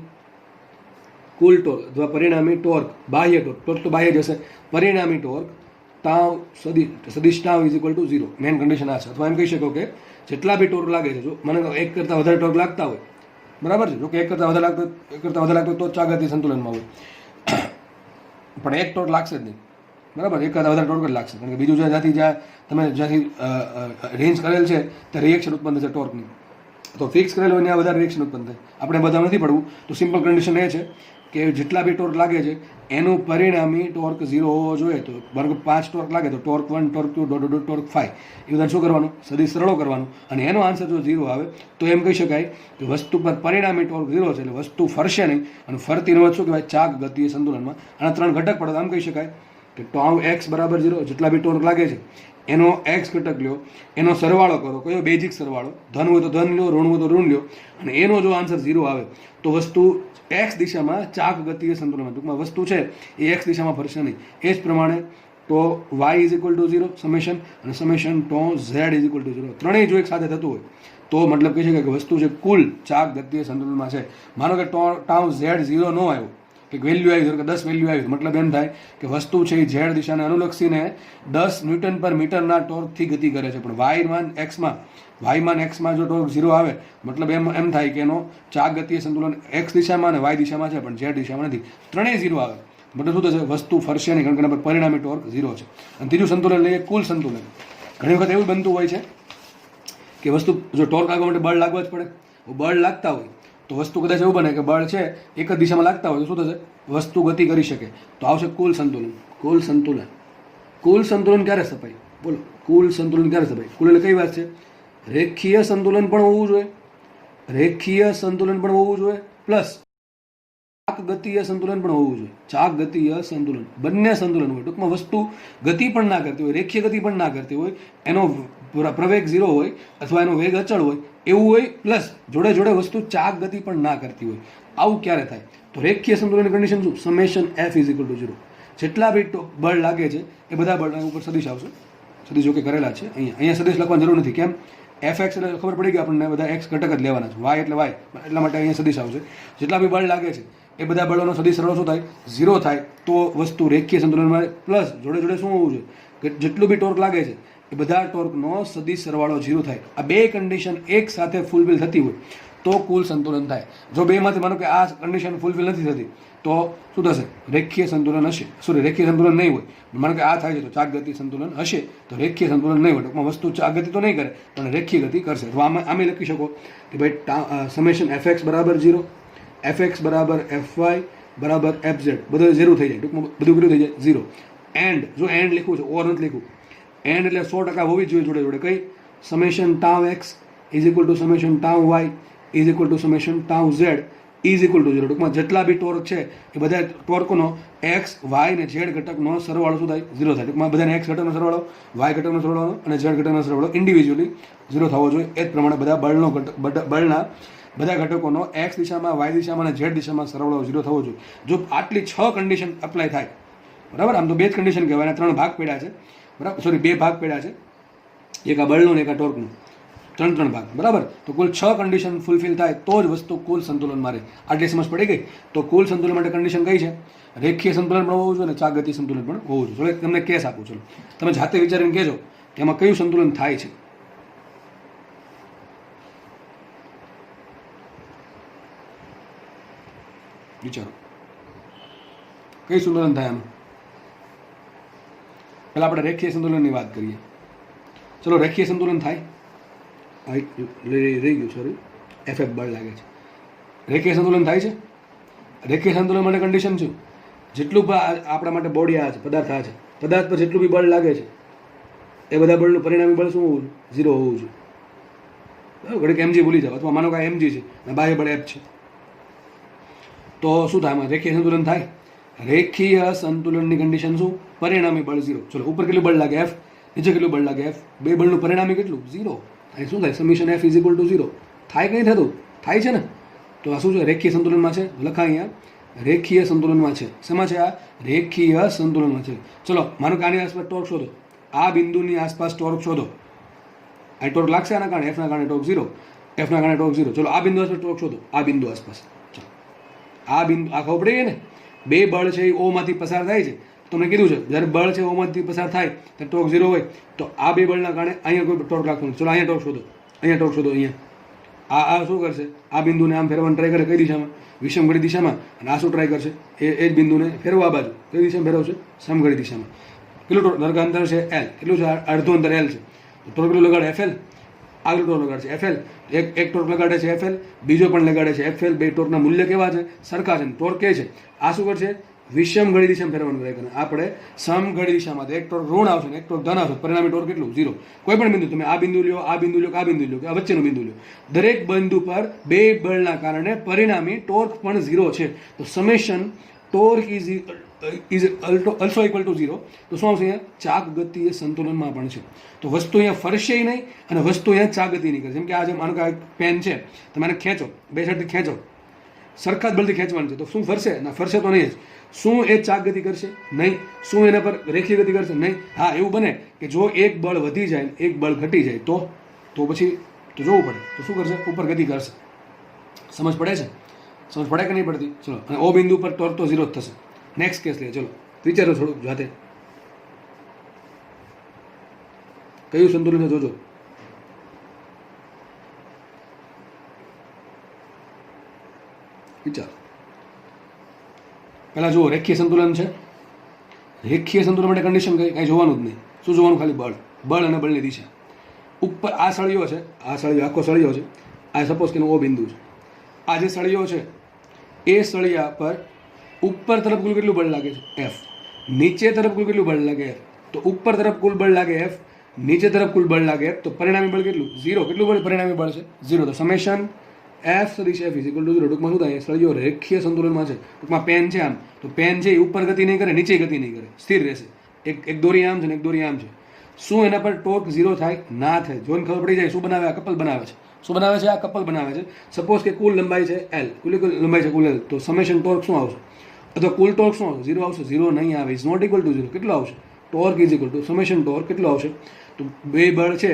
કુલ ટોર્ક અથવા પરિણામી ટોર્ક, બાહ્ય ટોર્ક તો બાહ્ય જશે, પરિણામી ટોર્ક તાવ સદિશ તાવ is equal to 0. Main condition આ છે. અથવા એમ કહી શકો કે જેટલા બી ટોર્ક લાગે છે, જો મને એક કરતાં વધારે ટોર્ક લાગતા હોય, બરાબર છે? જો કે એક કરતાં વધારે લાગતો તો ચાક ગતિય સંતુલનમાં હોય, પણ એક ટોર્ક લાગશે જ નહીં, બરાબર? એક કરતાં વધારે ટોર્ક જ લાગશે, કારણ કે બીજું જ્યાંથી રેન્જ કરેલ છે ત્યાં રિએક્શન ઉત્પન્ન થશે ટોર્કની. તો ફિક્સ કરેલ હોય ત્યાં વધારે રિએક્શન ઉત્પન્ન થાય. આપણે બધા નથી પડવું. તો સિમ્પલ કન્ડિશન એ છે કે જેટલા બી ટોર્ક લાગે છે એનું પરિણામી ટોર્ક 0 હોવો જોઈએ. તો બરાબર 5 ટોર્ક લાગે તો ટોર્ક 1, ટોર્ક 2, ટોર્ક 5, એ બધા શું કરવાનું? સદિશ સરળો કરવાનું. અને એનો આન્સર જો 0 આવે તો એમ કહી શકાય કે વસ્તુ પર પરિણામી ટોર્ક 0 છે, એટલે વસ્તુ ફરશે નહીં. અને ફરતી રમત શું કહેવાય? ચાક ગતિય સંતુલનમાં. આના 3 ઘટક પડે તો આમ કહી શકાય કે ટાઉ એક્સ બરાબર 0, જેટલા બી ટોર્ક લાગે છે એનો એક્સ ઘટક લ્યો, એનો સરવાળો કરો. કયો? બેઝિક સરવાળો. ધન હોય તો ધન લ્યો, ઋણ હોય તો ઋણ લ્યો, અને એનો જો આન્સર 0 આવે તો વસ્તુ એક્સ દિશામાં ચાક ગતિય સંતુલનમાં, ટૂંકમાં વસ્તુ છે એ એક્સ દિશામાં ફરશે નહીં. એ જ પ્રમાણે તો Y is equal to 0 summation, અને summation tau Z is equal to 0. ત્રણેય જો એક સાથે થતું હોય તો મતલબ કહી શકાય કે વસ્તુ છે કુલ ચાક ગતિય સંતુલનમાં છે. માનો કે ટાઉ ઝેડ 0 ન આવ્યો કે વેલ્યુ આવી, કે 10 વેલ્યુ આવી, મતલબ એમ થાય કે વસ્તુ છે એ ઝેડ દિશાને અનુલક્ષીને 10 ન્યૂટન પર મીટરના ટોર્કથી ગતિ કરે છે. પણ વાયમાન એક્સમાં જો ટોર્ક 0 આવે મતલબ એમ થાય કે એનો ચાક ગતિય સંતુલન એક્સ દિશામાં અને વાય દિશામાં છે પણ ઝેડ દિશામાં નથી. ત્રણેય 0 આવે મતલબ શું થશે? વસ્તુ ફરશે નહીં, કારણ કે એના પર પરિણામી ટોર્ક 0 છે. અને ત્રીજું સંતુલન લઈએ કુલ સંતુલન. ઘણી વખત એવું બનતું હોય છે કે વસ્તુ જો ટોર્ક આગળ માટે બળ લાગવા જ પડે, બળ લાગતા હોય તો વસ્તુ કદાચ એવું બને કે બળ છે એક જ દિશામાં લાગતા હોય તો શું થશે? વસ્તુ ગતિ કરી શકે, તો આવશે કુલ સંતુલન. કુલ સંતુલન ક્યારે સ્થપાય? બોલો, કુલ સંતુલન ક્યારે સ્થપાય? કુલ એટલે કઈ વાત છે? રેખીય સંતુલન પણ હોવું જોઈએ, પ્લસ ચાક ગતિય સંતુલન પણ હોવું જોઈએ. ચાક ગતિય સંતુલન, બંને સંતુલન હોય. ટૂંકમાં વસ્તુ ગતિ પણ ના કરતી હોય, રેખીય ગતિ પણ ના કરતી હોય, એનો પ્રવેગ 0 હોય અથવા એનો વેગ અચળ હોય એવું હોય, પ્લસ જોડે જોડે વસ્તુ ચાક ગતિ પણ ના કરતી હોય. આવું ક્યારે થાય? તો રેખીય સંતુલનની કન્ડિશન શું? Summation F = 0. જેટલા બી બળ લાગે છે એ બધા બળના ઉપર સદિશ આવશે. સદિશ જો કે કરેલા છે અહીંયા સદિશ લખવાની જરૂર નથી. કેમ? Fx એટલે ખબર પડી ગઈ આપણને, બધા x ઘટક જ લેવાના છે, y એટલે y, એટલા માટે અહીંયા સદિશ આવશે. જેટલા બી બળ લાગે છે એ બધા બળોનો સદિશ સરવાળો શું થાય? 0 થાય. તો વસ્તુ રેખીય સંતુલનમાં, પ્લસ જોડે જોડે શું હોવું જોઈએ? કે જેટલું બી ટોર્ક લાગે છે એ બધા ટોર્કનો સદિશ સરવાળો 0 થાય. આ બે કન્ડિશન એક સાથે ફૂલફિલ થતી હોય તો કુલ સંતુલન થાય. જો બેમાંથી માનો કે આ કન્ડિશન ફૂલફિલ નથી થતી તો શું થશે? રેખીય સંતુલન હશે. રેખીય સંતુલન નહીં હોય. માનો કે આ થાય છે તો ચાક ગતિ સંતુલન હશે તો રેખીય સંતુલન નહીં હોય. ટૂંકમાં વસ્તુ ચાક ગતિ તો નહીં કરે પણ રેખીય ગતિ કરશે. તો આમે લખી શકો કે ભાઈ summation Fx = 0, Fx = Fy = Fz, બધું 0 થઈ જાય. ટૂંકમાં બધું કેટલું થઈ જાય? 0. એન્ડ, જો એન્ડ લીખવું છે, ઓર નથી લીખવું. એન્ડ એટલે 100% હોવી જોઈએ જોડે જોડે. કઈ? Summation τx = summation τy = summation τz = 0. ટૂંકમાં જેટલા બી ટોર્ક છે એ બધા ટોર્કનો એક્સ, વાય અને ઝેડ ઘટકનો સરવાળો શું થાય? 0 થાય. ટૂંકમાં બધાને એક્સ ઘટકનો સરવાળો, વાય ઘટકનો સરવાળો અને ઝેડ ઘટકનો સરવાળો ઇન્ડિવિજ્યુઅલી 0 થવો જોઈએ. એ જ પ્રમાણે બધા બળના બધા ઘટકોનો એક્સ દિશામાં, વાય દિશામાં અને ઝેડ દિશામાં સરવાળો 0 થવો જોઈએ. જો આટલી 6 કન્ડિશન અપ્લાય થાય, બરાબર, આમ તો 2 જ કન્ડિશન કહેવાય અને 3 ભાગ પડ્યા છે, બરાબર, 2 ભાગ પડ્યા છે, એક આ બળનો અને એક આ ટોર્કનો, 3 ભાગ, બરાબર. તો કુલ 6 કન્ડિશન ફૂલફિલ થાય તો જ વસ્તુ કુલ સંતુલનમાં રહે. આટલી સમજ પડી ગઈ? તો કુલ સંતુલન માટે કન્ડિશન કઈ છે? રેખીય સંતુલન પણ હોવું જોઈએ અને ચાક ગતિ સંતુલન પણ હોવું જોઈએ. તમને કેસ આપું, ચલો તમે જાતે વિચારીને કહેજો કે એમાં કયું સંતુલન થાય છે. વિચારો કઈ સંતુલન થાય આમાં. પહેલા આપણે રેખીય સંતુલનની વાત કરીએ. ચલો, રેખીય સંતુલન થાય, રહી ગયું, સોરી, Ff બળ લાગે છે. રેખીય સંતુલન થાય છે. રેખીય સંતુલન માટે કન્ડિશન શું? જેટલું આપણા માટે બોડી આ છે, પદાર્થ આ છે, પદાર્થ પર જેટલું બી બળ લાગે છે એ બધા બળનું પરિણામી બળ શું હોવું જોઈએ? 0 હોવું જોઈએ. બરાબર, ઘડીક mg ભૂલી જાવ, અથવા માનો કે mg છે અને બાહ્ય બળ F છે, તો શું થાય? આમાં રેખીય સંતુલન થાય. રેખીય સંતુલનની કન્ડિશન શું? પરિણામી બળ 0. ચલો, ઉપર કેટલું બળ લાગે? F, નીચે કેટલું બળ લાગે? F. બે બળનું પરિણામી કેટલું? 0. અહીં શું થાય? Summation F = 0. થાય કે નહીં થતું? થાય છે ને. તો આ શું છે? રેખીય સંતુલનમાં છે. લખા અહીંયા રેખીય સંતુલનમાં છે. શેમાં છે? આ રેખીય સંતુલનમાં છે. ચલો, માનો કે આની આસપાસ ટોર્ક શોધો. આ બિંદુની આસપાસ ટોર્ક શોધો. આ ટોર્ક લાગશે આના કારણે, F ના કારણે ટોર્ક 0, F ના કારણે ટોર્ક 0. ચલો, આ બિંદુ આસપાસ ટોર્ક શોધો. આ બિંદુ આસપાસ, ચલો, આ બિંદુ, આ ખબર પડી ગઈ ને? બે બળ છે એ O માંથી પસાર થાય છે. તમને કીધું છે જ્યારે બળ છે O માંથી પસાર થાય ત્યારે ટોર્ક 0 હોય. તો આ બે બળના કારણે અહીંયા કોઈ ટોર્ક લાગતો નથી. ચલો, અહીંયા ટોર્ક શોધો. અહીંયા ટોર્ક શોધો. અહીંયા આ શું કરશે? આ બિંદુને આમ ફેરવવાનું ટ્રાય કરે. કઈ દિશામાં? વિષમઘડી દિશામાં. અને આ શું ટ્રાય કરશે? એ જ બિંદુને ફેરવવા આ બાજુ. કઈ દિશામાં ફેરવશે? સમઘડી દિશામાં. કેટલું ટોર્ક અંતર છે? L. કેટલું છે? અડધું અંતર L છે. તો ટોર્ક કેટલું લગાડે? Fl. આગળ ટોર્ક લગાડે છે Fl. એક ટોર્ક લગાડે છે Fl, બીજો પણ લગાડે છે Fl. બે ટોર્કના મૂલ્ય કેવા છે? સરખા છે. ટોર્ક કે છે આ શું કરશે? વિષમઘડી દિશામાં ફેરવાનું ટ્રાય કરે. આપણે સમઘડી દિશામાં એક ટોર્ક ઋણ આવશે ને એક ટોર્ક ધન આવશે. પરિણામી ટોર્ક કેટલું? 0. કોઈ પણ બિંદુ, તમે આ બિંદુ લ્યો, આ બિંદુ લ્યો, આ બિંદુ લ્યો, કે આ વચ્ચેનું બિંદુ લ્યો, દરેક બિંદુ પર બે બળના કારણે પરિણામી ટોર્ક પણ 0 છે. તો summation torque is also equal to 0. તો શું આવશે? અહીંયા ચાક ગતિય સંતુલનમાં પણ છે. તો વસ્તુ અહીંયા ફરશે નહીં અને વસ્તુ અહીંયા ચાક ગતિ નહીં કરે. જેમ કે આ જે માનો કે પેન છે, તમે આને ખેંચો, બે સાઈડથી ખેંચો, સરખા જ બળથી ખેંચવાનું છે. તો શું ફરશે? ના, ફરશે તો નહીં જ. શું એ ચાક ગતિ કરશે? નહીં. શું એના પર રેખીય ગતિ કરશે? નહીં. હા, એવું બને કે જો એક બળ વધી જાય એક બળ ઘટી જાય તો પછી તો જોવું પડે. તો શું કરશે? ઉપર ગતિ કરશે. સમજ પડે છે? સમજ પડે કે નહીં પડતી? ચલો, અને ઓ બિંદુ પર ટોર્ક તો 0 જ થશે. નેક્સ્ટ કેસ લઈએ. ચલો વિચારો થોડુંક જાતે, કયું સંતુલન છે જોજો. વિચારો પહેલા જુઓ. રેખીય સંતુલન છે. રેખીય સંતુલન માટે કન્ડિશન કાંઈ જોવાનું જ નહીં. શું જોવાનું? ખાલી બળ. બળ અને બળની દિશા. ઉપર આ સળિયો છે, આ સળિયો આખો સળિયો છે, આ સપોઝ કે ઓ બિંદુ છે. આ જે સળિયો છે એ સળિયા પર ઉપર તરફ કુલ કેટલું બળ લાગે છે? એફ. નીચે તરફ કુલ કેટલું બળ લાગે? એફ. તો ઉપર તરફ કુલ બળ લાગે એફ, નીચે તરફ કુલ બળ લાગે એફ. તો પરિણામી બળ કેટલું? 0. કેટલું બળ પરિણામી બળ છે? 0. તો સમેશન એફ સદીશ એફ ઇઝ ઇક્વલ ટુ 0. ટૂંકમાં શું થાય? સળિયો રેખીય સંતુલનમાં છે. ટૂંકમાં પેન છે આમ, તો પેન છે એ ઉપર ગતિ નહીં કરે, નીચે ગતિ નહીં કરે, સ્થિર રહેશે. એક દોરી આમ છે ને એક દોરી આમ છે. શું એના પર ટોર્ક 0 થાય? ના થાય. જોઈને ખબર પડી જાય. શું બનાવે? આ કપલ બનાવે છે. શું બનાવે છે? આ કપલ બનાવે છે. સપોઝ કે કુલ લંબાઈ છે એલ, કુલ લંબાઈ છે કુલ એલ, તો સમેશન ટોર્ક શું આવશે? અથવા કુલ ટોર્ક શું આવશે? 0 આવશે? 0 નહીં આવે. Is not equal to 0. કેટલો આવશે? Torque is equal to summation torque કેટલો આવશે? તો બે બળ છે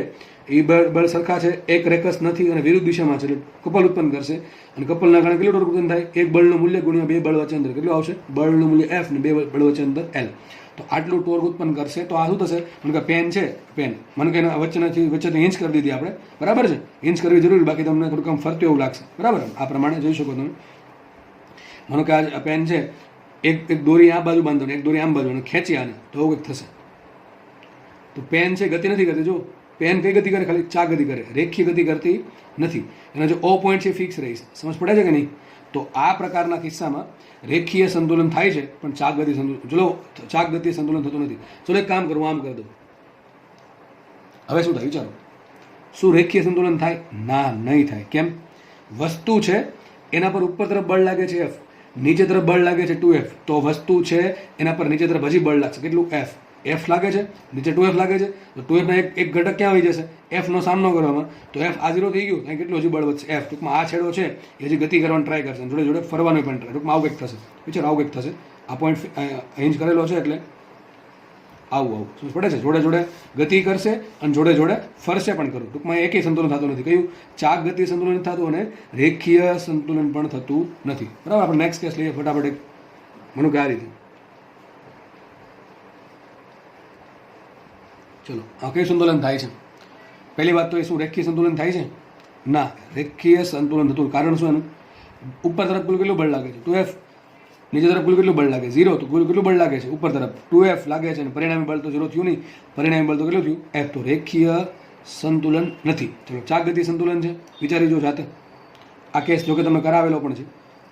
એ બળ સરખા છે, એક રેખસ નથી અને વિરુદ્ધ દિશામાં છે, એટલે કપલ ઉત્પન્ન કરશે. અને કપલના કારણે કેટલું ટોર્ક ઉત્પન્ન થાય? એક બળનું મૂલ્ય ગુણ્યા બે બળ વચ્ચે અંતર. કેટલું આવશે? બળનું મૂલ્ય એફ ને બે બળ વચ્ચે અંતર એલ. તો આટલું ટોર્ક ઉત્પન્ન કરશે. તો આ શું થશે? મને કે પેન છે, પેન મને કે વચ્ચેથી હિંચ કરી દીધી આપણે, બરાબર છે? હિંચ કરવી જરૂરી, બાકી તમને થોડુંક આમ ફરતું એવું લાગશે, બરાબર? આ પ્રમાણે જોઈ શકો તમે. મને કે આ પેન છે, એક દોરી આ બાજુ બાંધો ને એક દોરી આમ બાજુ અને ખેંચી આને, તો આવું કંઈક થશે. તો પેન છે ગતિ નથી કરતી. જો પેન કઈ ગતિ કરે? ખાલી ચા ગતિ કરે, રેખીય ગતિ કરતી નથી. એના જો ઓ પોઈન્ટ છે ફિક્સ રહી. સમજ પડે છે કે નહીં? તો આ પ્રકારના કિસ્સામાં રેખીય સંતુલન થાય છે પણ ચાક ગતિ સંતુલન, ચલો ચાક ગતિ સંતુલન થતું નથી. ચલો એક કામ કરવું, આમ કરી દો. હવે શું થાય? વિચારો. શું રેખીય સંતુલન થાય? ના, નહીં થાય. કેમ? વસ્તુ છે એના પર ઉપર તરફ બળ લાગે છે એફ, નીચે તરફ બળ લાગે છે 2f. તો વસ્તુ છે એના પર નીચે તરફ હજી બળ લાગશે. કેટલું? એફ. એફ લાગે છે, નીચે 2f લાગે છે, તો 2f ના એક ઘટક ક્યાં આવી જશે? એફ નો સામનો કરવામાં. તો એફ આ 0 થઈ ગયું, ત્યાં કેટલું હજી બળ વધશે? એફ. ટૂંકમાં આ છેડો છે એ હજી ગતિ કરવાનો ટ્રાય કરશે, જોડે જોડે ફરવાનો પણ ટ્રાય. ટૂંકમાં આવું કંઈક થશે. વિચારો, આવું કંઈક થશે. આ પોઈન્ટ હિંજ કરેલો છે એટલે આવું સમજ પડે છે? જોડે જોડે ગતિ કરશે અને જોડે જોડે ફરશે પણ ખરું. ટૂંકમાં એકેય સંતુલન થતું નથી. કયું? ચાક ગતિ સંતુલન થતું અને રેખીય સંતુલન પણ થતું નથી. બરાબર? આપણે નેક્સ્ટ કેસ લઈએ ફટાફટ. મને કે આ રીતે. ચલો, આ કયું સંતુલન થાય છે? પહેલી વાત તો એ શું રેખીય સંતુલન થાય છે? ના, રેખીય સંતુલન થતું. કારણ શું? એનું ઉપર તરફ કુલ કેટલું બળ લાગે છે? 2f. નીચે તરફ કુલ કેટલું બળ લાગે? 0. તો કુલ કેટલું બળ લાગે છે? ઉપર તરફ 2f લાગે છે અને પરિણામી બળ તો 0 થયું નહીં. પરિણામી બળ તો કેટલું થયું? f. તો રેખીય સંતુલન નથી. ચલો, ચાક ગતિ સંતુલન છે. વિચારી જો જાતે. આ કેસ જો કે તમે કરાવેલો પણ છે.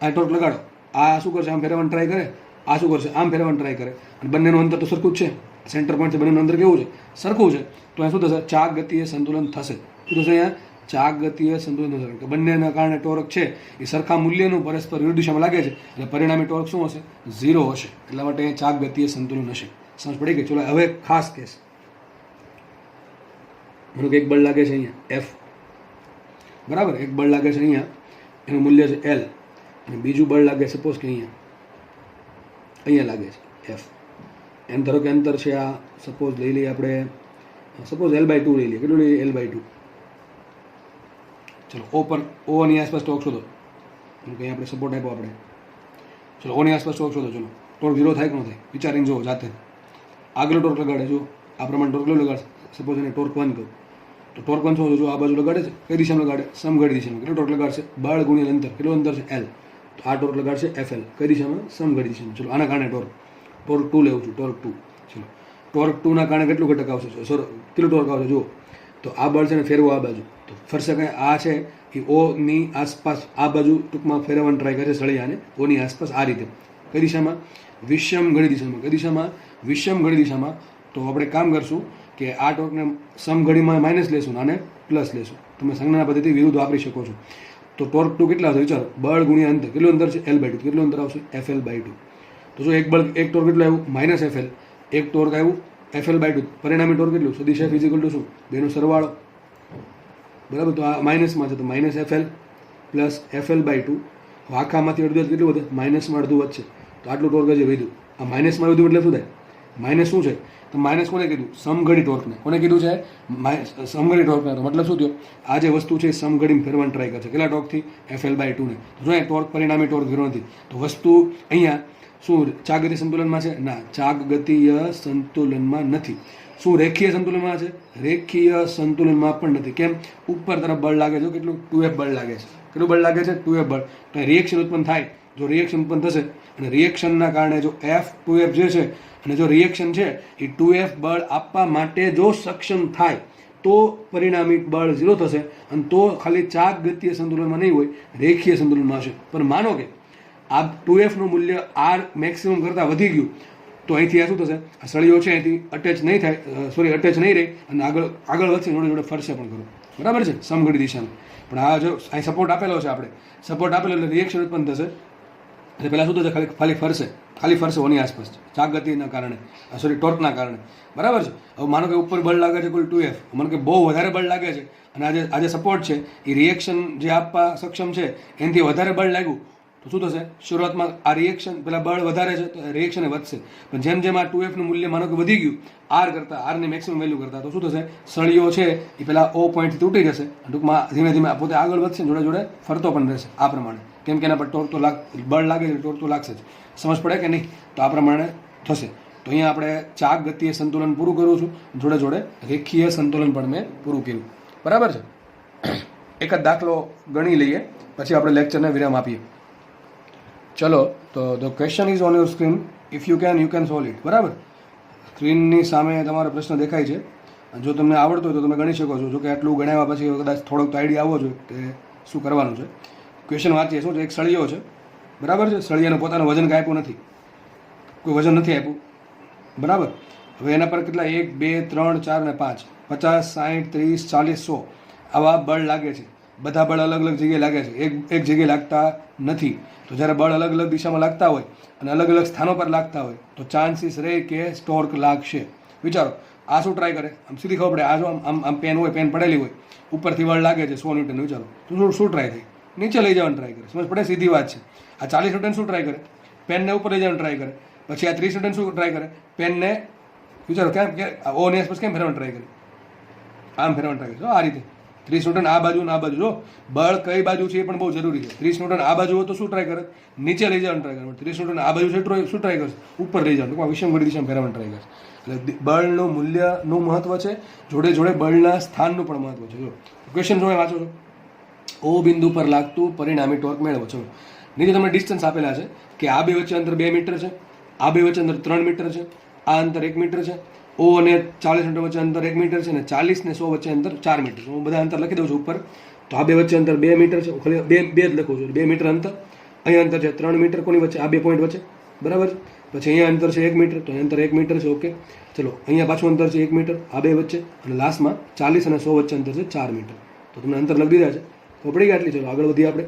આ ટોર્ક લગાડો, આ શું કરશે? આમ ફેરવવાનું ટ્રાય કરે, આ શું કરશે? આમ ફેરવવાનું ટ્રાય કરે, અને બંનેનું અંતર તો સરખું જ છે. સેન્ટર પોઈન્ટ છે, બંનેનું અંતર કેવું છે? સરખું છે. તો અહીંયા શું થશે? ચાક ગતિય સંતુલન થશે. શું થશે? અહીંયા ચાક ગતિય સંતુલન થશે. કે બંનેના કારણે ટોર્ક છે એ સરખા મૂલ્યનું પરસ્પર વિરુદ્ધ દિશામાં લાગે છે, એટલે પરિણામી ટોર્ક શું હશે? 0 હશે. એટલા માટે અહીંયા ચાક ગતિય સંતુલન હશે. સમજ પડી ગઈ? ચલો, હવે ખાસ કેસ. મને એક બળ લાગે છે અહીંયા એફ, બરાબર? એક બળ લાગે છે અહીંયા, એનું મૂલ્ય છે એલ, અને બીજું બળ લાગે સપોઝ કે અહીંયા લાગે છે એફ. એમ ધારો કે અંતર છે આ, સપોઝ લઈ લઈએ આપણે, સપોઝ L/2 લઈ લઈએ. કેટલું લઈએ? L/2. ચલો, ઓ પર, ઓની આસપાસ ટોર્ક શોધો. કંઈ આપણે સપોર્ટ આપ્યો આપણે. ચલો, ઓની આસપાસ ટોર્ક શોધો. ચલો, ટોર્ક 0 થાય કે ન થાય? વિચારીને જુઓ જાતે. આગળ ટોર્ક લગાડે, જો આ પ્રમાણે ટોર્ક લગાડશે. સપોઝ એને ટોર્ક 1 કહું, તો ટોર્ક 1 શું? જો આ બાજુ લગાડે છે, કઈ દિશામાં લગાડે? સમઘડી દિશામાં. કેટલું ટોર્ક લગાડશે? બળ ગુણ્યા અંતર. કેટલું અંતર છે? L. તો આ ટોર્ક લગાડશે FL. કઈ દિશામાં? સમઘડી દિશામાં. ચલો, આના કારણે ટોર્ક 2 લેવું છું. ટોર્ક 2. ચલો, ટોર્ક 2ના કારણે કેટલું ઘટક આવશે? કેટલું ટોર્ક આવશે? જુઓ તો આ બળ છે ને ફેરવો આ બાજુ, તો ફરશે કંઈ? આ છે એ ઓની આસપાસ આ બાજુ ટૂંકમાં ફેરવવાનું ટ્રાય કરે સળિયાને ઓની આસપાસ આ રીતે. કઈ દિશામાં? વિષમ ઘડી દિશામાં. કઈ દિશામાં? વિષમ ઘડી દિશામાં. તો આપણે કામ કરશું કે આ ટોર્કને સમઘડીમાં માઇનસ લેશું અને પ્લસ લેશું. તમે સંજ્ઞાના પદ્ધતિ વિરુદ્ધ વાપરી શકો છો. તો ટોર્ક 2 કેટલા આવશે? વિચારો, બળ ગુણ્યા અંતર. કેટલું અંતર છે? L/2. કેટલું અંતર આવશે? FL/2. તો જો એક ટોર્ક કેટલું આવ્યું? -FL. એક ટોર્ક આવ્યું FL/2. પરિણામી ટોર્ક કેટલું? સદિશ F ઇઝ ઇક્વલ ટુ શું? બેનો સરવાળો, બરાબર? તો આ માઇનસમાં છે, તો -FL પ્લસ FL/2. આખામાંથી અડધું કેટલું વધે? માઇનસમાં અડધું વધશે. તો આટલું ટોર્ક હજી વધ્યું. આ માઇનસમાં વધ્યું એટલે શું થાય? માઇનસ શું છે? તો માઇનસ કોને કીધું? સમઘડી ટોર્કને. કોને કીધું છે? સમઘડી ટોર્કને. તો મતલબ શું થયો? આ જે વસ્તુ છે સમઘડીમાં ફેરવાની ટ્રાય કરશે. કેટલા ટોર્કથી? FL/2 ને. તો જો ટોર્ક પરિણામી ટોર્ક 0 નથી. તો વસ્તુ અહીંયા શું ચાગગતિ સંતુલનમાં છે? ના, ચાગગતીય સંતુલનમાં નથી. શું રેખીય સંતુલનમાં છે? રેખીય સંતુલનમાં પણ નથી. કેમ? ઉપર તરફ બળ લાગે છે. કેટલું? 2F બળ લાગે છે. કેટલું બળ લાગે છે? 2F બળ. તો રિએક્શન ઉત્પન્ન થાય. જો રિએક્શન ઉત્પન્ન થશે અને રિએક્શનના કારણે જો F2F જે છે અને જો રિએક્શન છે એ 2F બળ આપવા માટે જો સક્ષમ થાય તો પરિણામી બળ 0 થશે અને તો ખાલી ચાગગતીય સંતુલનમાં નહીં હોય, રેખીય સંતુલનમાં હશે. પણ માનો કે આ 2F નું મૂલ્ય R મેક્સિમમ કરતાં વધી ગયું તો અહીંથી આ શું થશે? આ સળીઓ છે અહીંથી અટેચ નહીં થાય, અટેચ નહીં રહે અને આગળ વધશે, જોડે જોડે ફરશે પણ ખરું. બરાબર છે? સમઘડી દિશામાં. પણ આ જો અહીં સપોર્ટ આપેલો છે, આપણે સપોર્ટ આપેલો એટલે રિએક્શન ઉત્પન્ન થશે એટલે પહેલાં શું થશે? ખાલી ફરશે ઓની આસપાસ ચાગગતિના કારણે, ટોર્કના કારણે. બરાબર છે? હવે માનો કે ઉપર બળ લાગે છે કુલ 2F, માનો કે બહુ વધારે બળ લાગે છે અને આજે સપોર્ટ છે એ રિએક્શન જે આપવા સક્ષમ છે એનાથી વધારે બળ લાગ્યું તો શું થશે? શરૂઆતમાં આ રિએક્શન પેલા બળ વધારે છે તો રિએક્શન વધશે. પણ જેમ જેમ આ 2F નું મૂલ્ય માનો કે વધી ગયું આરની મેક્સિમમ વેલ્યુ કરતા, તો શું થશે? સળીઓ છે એ પેલા O પોઈન્ટથી તૂટી જશે. ટૂંકમાં ધીમે ધીમે પોતે આગળ વધશે, જોડે જોડે ફરતો પણ રહેશે આ પ્રમાણે. કેમ કે એના પર ટોર્ક તો બળ લાગે છે, ટોર્ક તો લાગશે જ. સમજ પડે કે નહીં? તો આ પ્રમાણે થશે. તો અહીંયા આપણે ચાગગતીય સંતુલન પૂરું કરું છું, જોડે જોડે રેખીય સંતુલન પણ મેં પૂરું કર્યું. બરાબર છે? એક જ દાખલો ગણી લઈએ પછી આપણે લેક્ચરને વિરામ આપીએ. ચલો, તો the question is on your screen. If you can solve it. બરાબર? સ્ક્રીનની સામે તમારો પ્રશ્ન દેખાય છે. જો તમને આવડતો હોય તો તમે ગણી શકો છો. જો કે આટલું ગણાવ્યા પછી કદાચ થોડોક તો આઈડિયા આવવો જોઈએ કે શું કરવાનું છે. ક્વેશ્ચન વાંચીએ. શું છે? એક સળિયો છે. બરાબર છે? સળિયાનું પોતાનું વજન કાંઈ આપ્યું નથી, કોઈ વજન નથી આપ્યું. બરાબર? હવે એના પર કેટલા? 1, 2, 3, 4 અને 5, 50, 60, 30, 40, 100 આવા બળ લાગે છે. બધા બળ અલગ અલગ જગ્યાએ લાગે છે, એક જગ્યાએ લાગતા નથી. તો જ્યારે બળ અલગ અલગ દિશામાં લાગતા હોય અને અલગ અલગ સ્થાનો પર લાગતા હોય તો ચાન્સીસ રહે કે ટોર્ક લાગશે. વિચારો, આ શું ટ્રાય કરે? આમ સીધી ખબર પડે. આ જો આમ પેન હોય, પેન પડેલી હોય, ઉપરથી બળ લાગે છે 100 ન્યૂટન. વિચારો તો શું ટ્રાય થાય? નીચે લઈ જવાનું ટ્રાય કરે. સમજ પડે? સીધી વાત છે. આ 40 ન્યૂટન શું ટ્રાય કરે? પેનને ઉપર લઈ જવાનું ટ્રાય કરે. પછી આ 30 ન્યૂટન શું ટ્રાય કરે? પેનને, વિચારો, કેમ ઓની આસપાસ કેમ ફેરવાનું ટ્રાય કરે? આમ ફેરવાનું ટ્રાય કરે. આ રીતે 30 ન્યૂટન આ બાજુ ને આ બાજુ. જો બળ કઈ બાજુ છે એ પણ બહુ જરૂરી છે. 30 ન્યૂટન આ બાજુ હોય તો શું ટ્રાય કરે? નીચે લઈ જવાનું ટ્રાય કરે. 30 ન્યૂટન આ બાજુ છે શું ટ્રાય કરશે? ઉપર લઈ જવાનું. ટૂંકમાં વિષમઘડી દિશામાં ફેરવાનું ટ્રાય કરશે. એટલે બળનું મૂલ્યનું મહત્વ છે, જોડે જોડે બળના સ્થાનનું પણ મહત્વ છે. જો ક્વેશ્ચન જો વાંચો છો, O બિંદુ પર લાગતું પરિણામી ટોર્ક મેળવો. ચલો, નીચે તમને ડિસ્ટન્સ આપેલા છે કે આ બે વચ્ચે અંતર 2 મીટર છે, આ બે વચ્ચે અંતર 3 મીટર છે, આ અંતર 1 મીટર છે. O અને 40 મીટર વચ્ચે અંતર 1 મીટર છે અને 40 ને 100 વચ્ચે અંતર 4 મીટર છે. હું બધા અંતર લખી દઉં છું ઉપર. તો આ બે વચ્ચે અંતર 2 મીટર છે. ખાલી બે જ લખું છું. 2 મીટર અંતર. અહીંયા અંતર છે 3 મીટર. કોની વચ્ચે? આ બે પોઈન્ટ વચ્ચે. બરાબર? પછી અહીંયા અંતર છે 1 મીટર. તો અંતર 1 મીટર છે. ઓકે, ચલો. અહીંયા પાછું અંતર છે 1 મીટર આ બે વચ્ચે અને લાસ્ટમાં 40 અને 100 વચ્ચે અંતર છે 4 મીટર. તો તમને અંતર લખી દીધા છે. તો પડી ગયા આટલી. ચલો આગળ વધીએ આપણે.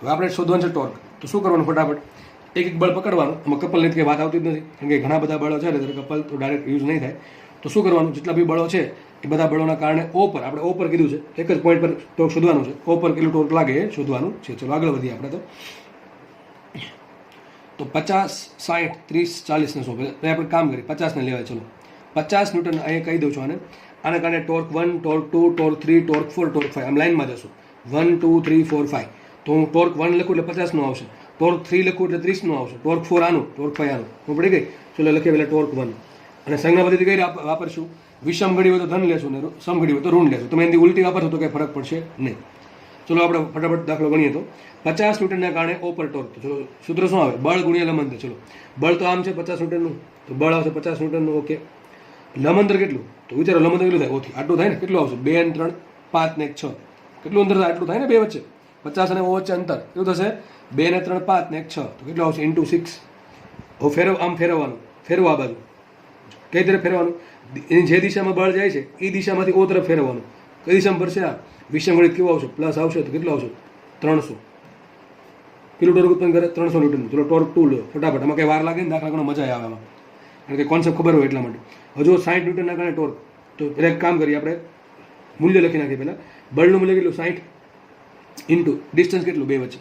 હવે આપણે શોધવાનું છે ટોર્ક. તો શું કરવાનું? ફટાફટ એક બળ પકડવાનું. આમાં કપલની કંઈ વાત આવતી જ નથી, કેમ કે ઘણા બધા બળો છે એટલે કપલ તો ડાયરેક્ટ યુઝ નહીં થાય. તો શું કરવાનું? જેટલા બી બળો છે એ બધા બળોના કારણે આપણે O પર કીધું છે, એક જ પોઈન્ટ પર ટોર્ક શોધવાનું છે. O પર કેટલું ટોર્ક લાગે એ શોધવાનું છે. ચલો આગળ વધીએ આપણે. તો 50, 60, 30, 40 ને 100. આપણે કામ કરીએ, 50 ને લેવાય. ચલો, 50 ન્યૂટન અહીંયા કહી દઉં છું આના કારણે torque 1, torque 2, torque 3, torque 4, torque 5 આમ લાઈનમાં જશો. 1, 2, 3, 4, 5. તો હું ટોર્ક 1 લખું એટલે 50 નું આવશે. ટોર્ક 3 લખું એટલે 30 નું આવશે. ટોર્ક 4 આનું, ટોર્ક 5 આનું. હું પડી ગઈ. ચલો લખીએ પહેલાં ટોર્ક 1. અને સંજ્ઞા પદ્ધતિ કઈ વાપરશું? વિષમઘડી હોય તો ધન લેશું ને સમઘડી હોય તો ઋણ લેશું. તમે એની ઉલટી વાપરશો તો કંઈ ફરક પડશે નહીં. ચલો આપણે ફટાફટ દાખલો ગણીએ. તો 50 ન્યૂટનના કારણે O પર ટોર્ક. તો ચલો સૂત્ર શું આવે? બળ ગુણ્યા લંબંતર. ચલો, બળ તો આમ છે 50 ન્યૂટનનું, તો બળ આવશે 50 ન્યૂટનનું. ઓકે, લંબંતર કેટલું? તો વિચારો લંબંતર કેટલું થાય? ઓથી આટલું થાય ને. કેટલું આવશે? 2 અને 3, 5 ને 1, 6. કેટલું અંતર થાય? આટલું થાય ને બે વચ્ચે. 50 અને O વચ્ચે અંતર કેટલું થશે? 2 ને 3, 5 ને 1, 6. તો કેટલું આવશે? × 6. હવે આમ ફેરવવાનું. ફેરવા બાજુ કઈ તરફ ફેરવાનું? એની જે દિશામાં બળ જાય છે એ દિશામાંથી O તરફ ફેરવવાનું. કઈ દિશામાં ભરશે? આ વિષમઘડિત કેવું આવશે? પ્લસ આવશે. તો કેટલું આવશે? 300. કેટલું ટોર્ક ઉત્પન્ન કરે? 300 ન્યૂટન. ચલો ટોર્ક 2 લો ફટાફટ. આમાં કંઈ વાર લાગે ને દાખલા ઘણો મજા આવે આમાં, કારણ કે કોન્સેપ્ટ ખબર હોય એટલા માટે. હજુ 60 ન્યૂટનના કારણે ટોર્ક. તો એક કામ કરીએ આપણે, મૂલ્ય લખી નાખીએ પહેલાં. બળનું મૂલ્ય કેટલું? 60 ઇન્ટુ ડિસ્ટન્સ કેટલું? બે વચ્ચે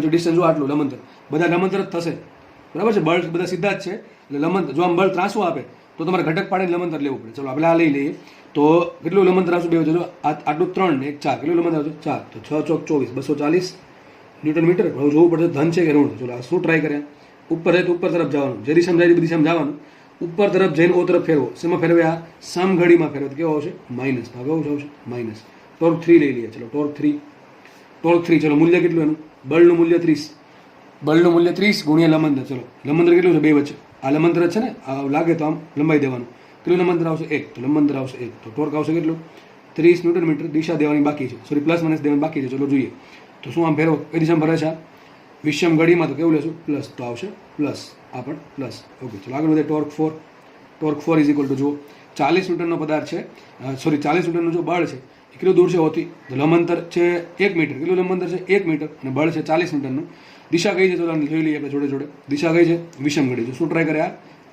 ડિસ્ટન્સ જો આટલું લંબંતર. બધા લંબંતર જ થશે. બરાબર છે? બળ બધા સીધા જ છે એટલે લંબંતર. જો આમ બળ ત્રાસું આપે તો તમારે ઘટક પાડીને લંબંતર લેવું પડે. ચલો આપણે આ લઈ લઈએ. તો કેટલું લંબંતર આવશે? 2 ચલો આટલું 3 ને 1 4. કેટલું લંબંતર આવશે? 4. તો 6 ચોક 24, 240 ન્યૂટન મીટર. હવે જોવું પડશે ધન છે કે ઋણ. ચલો આ શું ટ્રાય કર્યા? ઉપર જાય તો ઉપર તરફ જવાનું, જે દિશામાં જાય એ દિશામાં જવાનું, ઉપર તરફ જઈને ઓ તરફ ફેરવો. શેમાં ફેરવ્યા? સમઘડીમાં ફેરવો. તો કેવો આવશે? માઇનસ. ભાગ કેવું આવશે? માઇનસ. ટોર્ક 3 લઈ લઈએ. ચલો ટોર્ક 3 ચલો મૂલ્ય કેટલું એનું? બળનું મૂલ્ય 30. બળનું મૂલ્ય 30 ગુણ્યા લંબંતર. ચલો લંબંતર કેટલું છે? 2 વચ્ચે આ લંબંતર જ છે ને, આ લાગે તો આમ લંબાઈ દેવાનું. કેટલું લંબંતર આવશે? 1. તો લંબંતર આવશે 1. તો ટોર્ક આવશે કેટલું? 30 ન્યૂટન મીટર. દિશા દેવાની બાકી છે, સોરી પ્લસ માઇનસ દેવાની બાકી છે. ચલો જોઈએ તો શું આમ ફેરવો? કઈ દિશામાં ફરે છે? વિષમ ઘડીમાં. તો કેવું લેશું? પ્લસ. તો આવશે પ્લસ. આ પણ પ્લસ. ઓકે ચલો આગળ વધે. ટોર્ક 4 ઇઝ ઇક્વલ ટુ જુઓ 40 ન્યૂટનનો પદાર્થ છે, સોરી 40 ન્યૂટનનું જો બળ છે એ કેટલું દૂર છે ઓથી? તો લંબંતર છે 1 મીટર. કેટલું લંબંતર છે? 1 મીટર. અને બળ છે 40 ન્યૂટનનું. દિશા કઈ છે? તો જોઈ લઈએ આપણે જોડે જોડે. દિશા કઈ છે? વિષમ ઘડી. તો શું ટ્રાય કરે?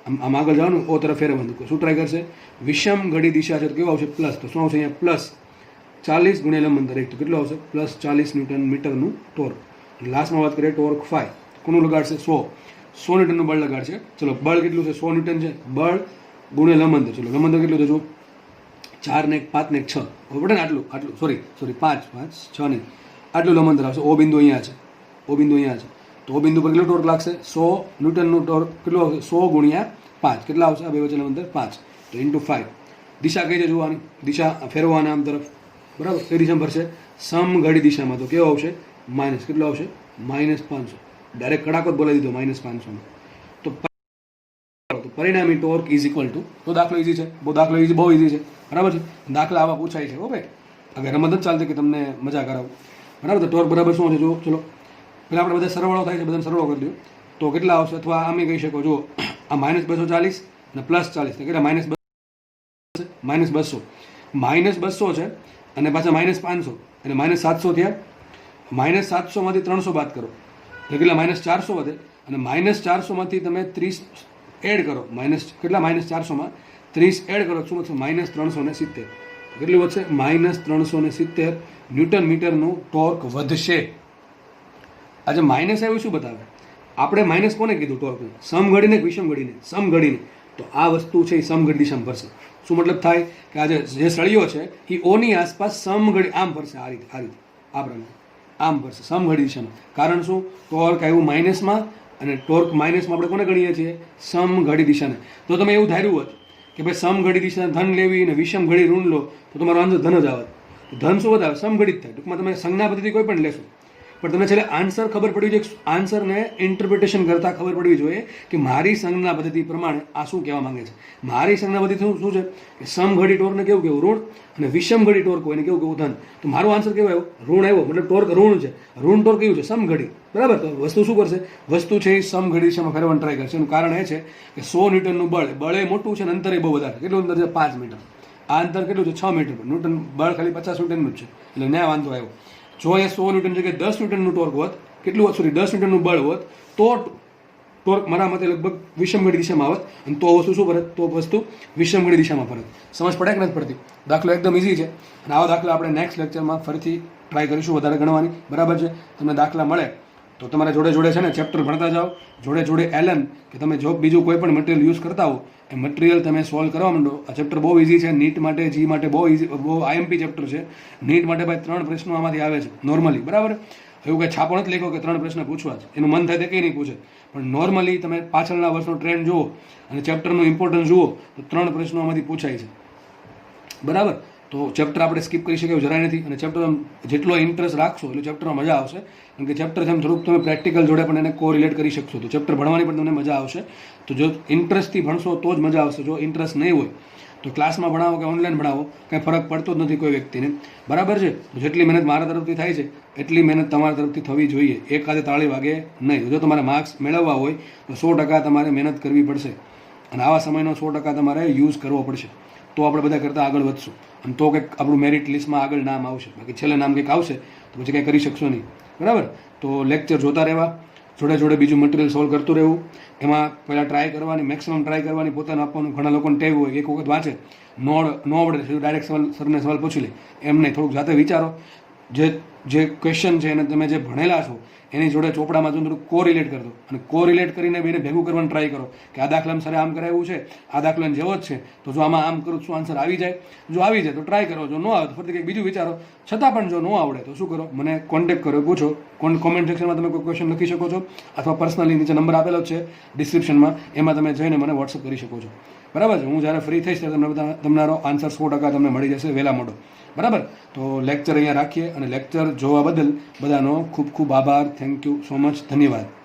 આમ આગળ જવાનું, ઓ તરફ ફેરવવાનું. શું ટ્રાય કરશે? વિષમ ઘડી દિશા છે તો કેવું આવશે? પ્લસ. તો શું આવશે અહીંયા? પ્લસ 40 ગુણ્યા લંબંતર 1. તો કેટલું આવશે? પ્લસ 40 ન્યૂટન મીટરનું ટોર્ક. લાસ્ટમાં વાત કરીએ ટોર્ક 5. કોનું લગાડશે? 100 ન્યૂટનનું બળ લગાડશે. ચલો બળ કેટલું છે? 100 ન્યૂટન છે. બળ ગુણ્યા લંબંતર. ચલો લંબંતર કેટલું છે? જો 4 ને 1 5 ને 1 6. હવે પડે ને આટલું સોરી 5 6 નહીં, આટલું લંબંતર આવશે. ઓ બિંદુ અહીંયા છે. તો ઓ બિંદુ પર કેટલું ટોર્ક લાગશે? 100 ન્યૂટનનું ટોર્ક કેટલું આવશે? 100 ગુણ્યા 5. કેટલા આવશે? આ બે વચ્ચે લંબંતર 5. તો ઇન્ટુ 5. દિશા કઈ છે જોવાની? દિશા ફેરવવાના આમ તરફ, બરાબર. કઈ દિશામાં ફરશે? સમઘડી દિશામાં. તો કેવો આવશે? માઇનસ. કેટલો આવશે? -500. ડાયરેક્ટ કડાકો જ બોલાવી દીધો -500. તો પરિણામી ટોર્ક ઇઝ ઇક્વલ ટુ, તો દાખલો ઇઝી છે, બહુ ઇઝી છે, બરાબર છે. દાખલા આવા પૂછાય છે. ઓકે અગર રમત જ ચાલતી કે તમને મજા કરાવું, બરાબર. તો ટોર્ક બરાબર શું છે? જો ચલો પેલા આપણે બધા સરવાળો થાય છે, બધાને સરવાળો કરી દો. તો કેટલા આવશે? અથવા આમે કહી શકો જો આ -240 અને +40. તો કેટલા? -200 છે અને પાછા -500 એટલે -700 થયા. -700 માંથી 300 બાદ કરો એટલે કેટલા? -400 વધે. અને -400 માંથી તમે 30 એડ કરો. કેટલા? -400 માં 30 એડ કરો. શું વધશે? -370. કેટલું વધશે? -370 ન્યૂટન મીટરનું ટોર્ક વધશે. આજે માઇનસ આવ્યું શું બતાવે? આપણે માઇનસ કોને કીધું? ટોર્કને. સમઘડીને કે વિષમ ઘડીને? સમઘડીને. તો આ વસ્તુ છે એ સમઘડી દિશામાં ફરશે. શું મતલબ થાય? કે આજે જે સળીઓ છે એ ઓની આસપાસ સમઘડી આમ ફરશે. આ રીતે આ પ્રમાણે આમ ફરશે સમઘડી દિશામાં. કારણ શું? ટોર્ક આવ્યું માઇનસમાં, અને ટોર્ક માઇનસમાં આપણે કોને ગણીએ છીએ? સમઘડી દિશાને. તો તમે એવું ધાર્યું હોત કે ભાઈ સમઘડી દિશા ધન લેવી અને વિષમ ઘડી ઋણ લો તો તમારો આન્સર ધન જ આવત. ધન શું બતાવે? સમઘડી જ થાય. ટૂંકમાં તમે સંજ્ઞા પદ્ધતિ કોઈ પણ લેશો પણ તમને છેલ્લે આન્સર ખબર પડવી જોઈએ. આન્સરને ઇન્ટરપ્રિટેશન કરતાં ખબર પડવી જોઈએ કે મારી સંજ્ઞા પદ્ધતિ પ્રમાણે આ શું કહેવા માંગે છે. મારી સંજ્ઞા પદ્ધતિ શું છે? કે સમઘડી ટોર્કને કેવું ઋણ, અને વિષમ ઘડી ટોર્ક હોય એને કેવું ધન. તો મારો આન્સર કેવો આવ્યો? ઋણ આવ્યો. મતલબ ટોર્ક ઋણ છે. ઋણ ટોર્ક કેવું છે? સમઘડી, બરાબર. તો વસ્તુ શું કરશે? વસ્તુ છે એ સમઘડી દિશામાં ફેરવવાનું ટ્રાય કરશે. એનું કારણ એ છે કે 100 ન્યૂટનનું બળ એ મોટું છે અને અંતર એ બહુ વધારે. કેટલું અંતર છે? 5 મીટર. આ અંતર કેટલું છે? 6 મીટર. ન્યૂટન બળ ખાલી 50 ન્યૂટનનું જ છે, એટલે ન્યા વાંધો આવ્યો. જો અહીંયા 100 ન્યૂટન છે કે 10 ન્યૂટનનું ટોર્ક હોત, કેટલું સોરી 10 ન્યૂટનનું બળ હોત, તો ટોર્ક મારા મતે લગભગ વિષમઘડી દિશામાં આવત, અને તો વસ્તુ શું ફરત? તો વસ્તુ વિષમઘડી દિશામાં ફરત. સમજ પડે કે નથી પડતી? દાખલો એકદમ ઇઝી છે, અને આવા દાખલા આપણે નેક્સ્ટ લેક્ચરમાં ફરીથી ટ્રાય કરીશું વધારે ગણવાની, બરાબર છે. તમને દાખલા મળે તો તમારા જોડે જોડે છે ને ચેપ્ટર ભણતા જાઓ, જોડે જોડે એલન કે તમે જો બીજું કોઈ પણ મટીરિયલ યુઝ કરતા હો એ મટીરિયલ તમે સોલ્વ કરવા માંડો. આ ચેપ્ટર બહુ ઇઝી છે. નીટ માટે, જી માટે બહુ ઇઝી, બહુ આઈએમપી ચેપ્ટર છે. નીટ માટે ભાઈ 3 પ્રશ્નો આમાંથી આવે છે નોર્મલી, બરાબર. એવું કંઈ છાપો નથી લખ્યો કે 3 પ્રશ્ન પૂછવા છે. એનું મન થાય તે કંઈ નહીં પૂછે, પણ નોર્મલી તમે પાછળના વર્ષનો ટ્રેન્ડ જુઓ અને ચેપ્ટરનું ઇમ્પોર્ટન્સ જુઓ તો 3 પ્રશ્નો આમાંથી પૂછાય છે, બરાબર. તો ચેપ્ટર આપણે સ્કીપ કરી શકીએ એવું જરાય નથી. અને ચેપ્ટર જેટલો ઇન્ટરેસ્ટ રાખશો એટલું ચેપ્ટરમાં મજા આવશે. કારણ કે ચેપ્ટર છે એમ થોડુંક તમે પ્રેક્ટિકલ જોડે પણ એને કોરિલેટ કરી શકશો, તો ચેપ્ટર ભણવાની પણ તમને મજા આવશે. તો જો ઇન્ટરેસ્ટથી ભણશો તો જ મજા આવશે. જો ઇન્ટરેસ્ટ નહીં હોય તો ક્લાસમાં ભણાવો કે ઓનલાઈન ભણાવો કંઈ ફરક પડતો જ નથી કોઈ વ્યક્તિને, બરાબર છે. જેટલી મહેનત મારા તરફથી થાય છે એટલી મહેનત તમારા તરફથી થવી જોઈએ. એક હાથે તાળી વાગે નહીં. જો તમારે માર્ક્સ મેળવવા હોય તો 100% તમારે મહેનત કરવી પડશે, અને આવા સમયનો 100% તમારે યુઝ કરવો પડશે. તો આપણે બધા કરતાં આગળ વધશું, અને તો કંઈક આપણું મેરિટ લિસ્ટમાં આગળ નામ આવશે. બાકી છેલ્લે નામ કંઈક આવશે તો પછી કંઈ કરી શકશો નહીં, બરાબર. તો લેક્ચર જોતા રહેવા, જોડે જોડે બીજું મટીરિયલ સોલ્વ કરતું રહેવું. એમાં પહેલાં ટ્રાય કરવાની, મેક્સિમમ ટ્રાય કરવાની, પોતાને આપવાનું. ઘણા લોકોને ટેવ હોય એક વખત વાંચે નો આવડે ડાયરેક્ટ સરને સવાલ પૂછી લે, એમ નહીં. થોડુંક જાતે વિચારો. જે જે ક્વેશ્ચન છે એને તમે જે ભણેલા છો એની જોડે ચોપડામાં થોડું કોરિલેટ કરી દો અને કોરિલેટ કરીને બેને ભેગું કરવાનું ટ્રાય કરો કે આ દાખલામાં સરે આમ કરાવ્યું છે, આ દાખલાને જેવો જ છે, તો જો આમાં આમ કરું શું આન્સર આવી જાય? જો આવી જાય તો ટ્રાય કરો, જો ન આવે તો ફરીથી કંઈક બીજું વિચારો. છતાં પણ જો ન આવડે તો શું કરો, મને કોન્ટેક્ટ કરો, પૂછો. કોમેન્ટ સેક્શનમાં તમે કોઈ ક્વેશ્ચન લખી શકો છો અથવા પર્સનલી નીચે નંબર આપેલો જ છે ડિસ્ક્રિપ્શનમાં, એમાં તમે જઈને મને વોટ્સઅપ કરી શકો છો. બરાબર છે? હું જ્યારે ફ્રી થઈશ ત્યારે તમારો આન્સર 100% તમને મળી જશે વહેલા મોડો. બરાબર? તો લેક્ચર અહીંયા રાખીએ અને લેક્ચર જોવા બદલ બધાનો ખૂબ ખૂબ આભાર. Thank you so much. ધન્યવાદ.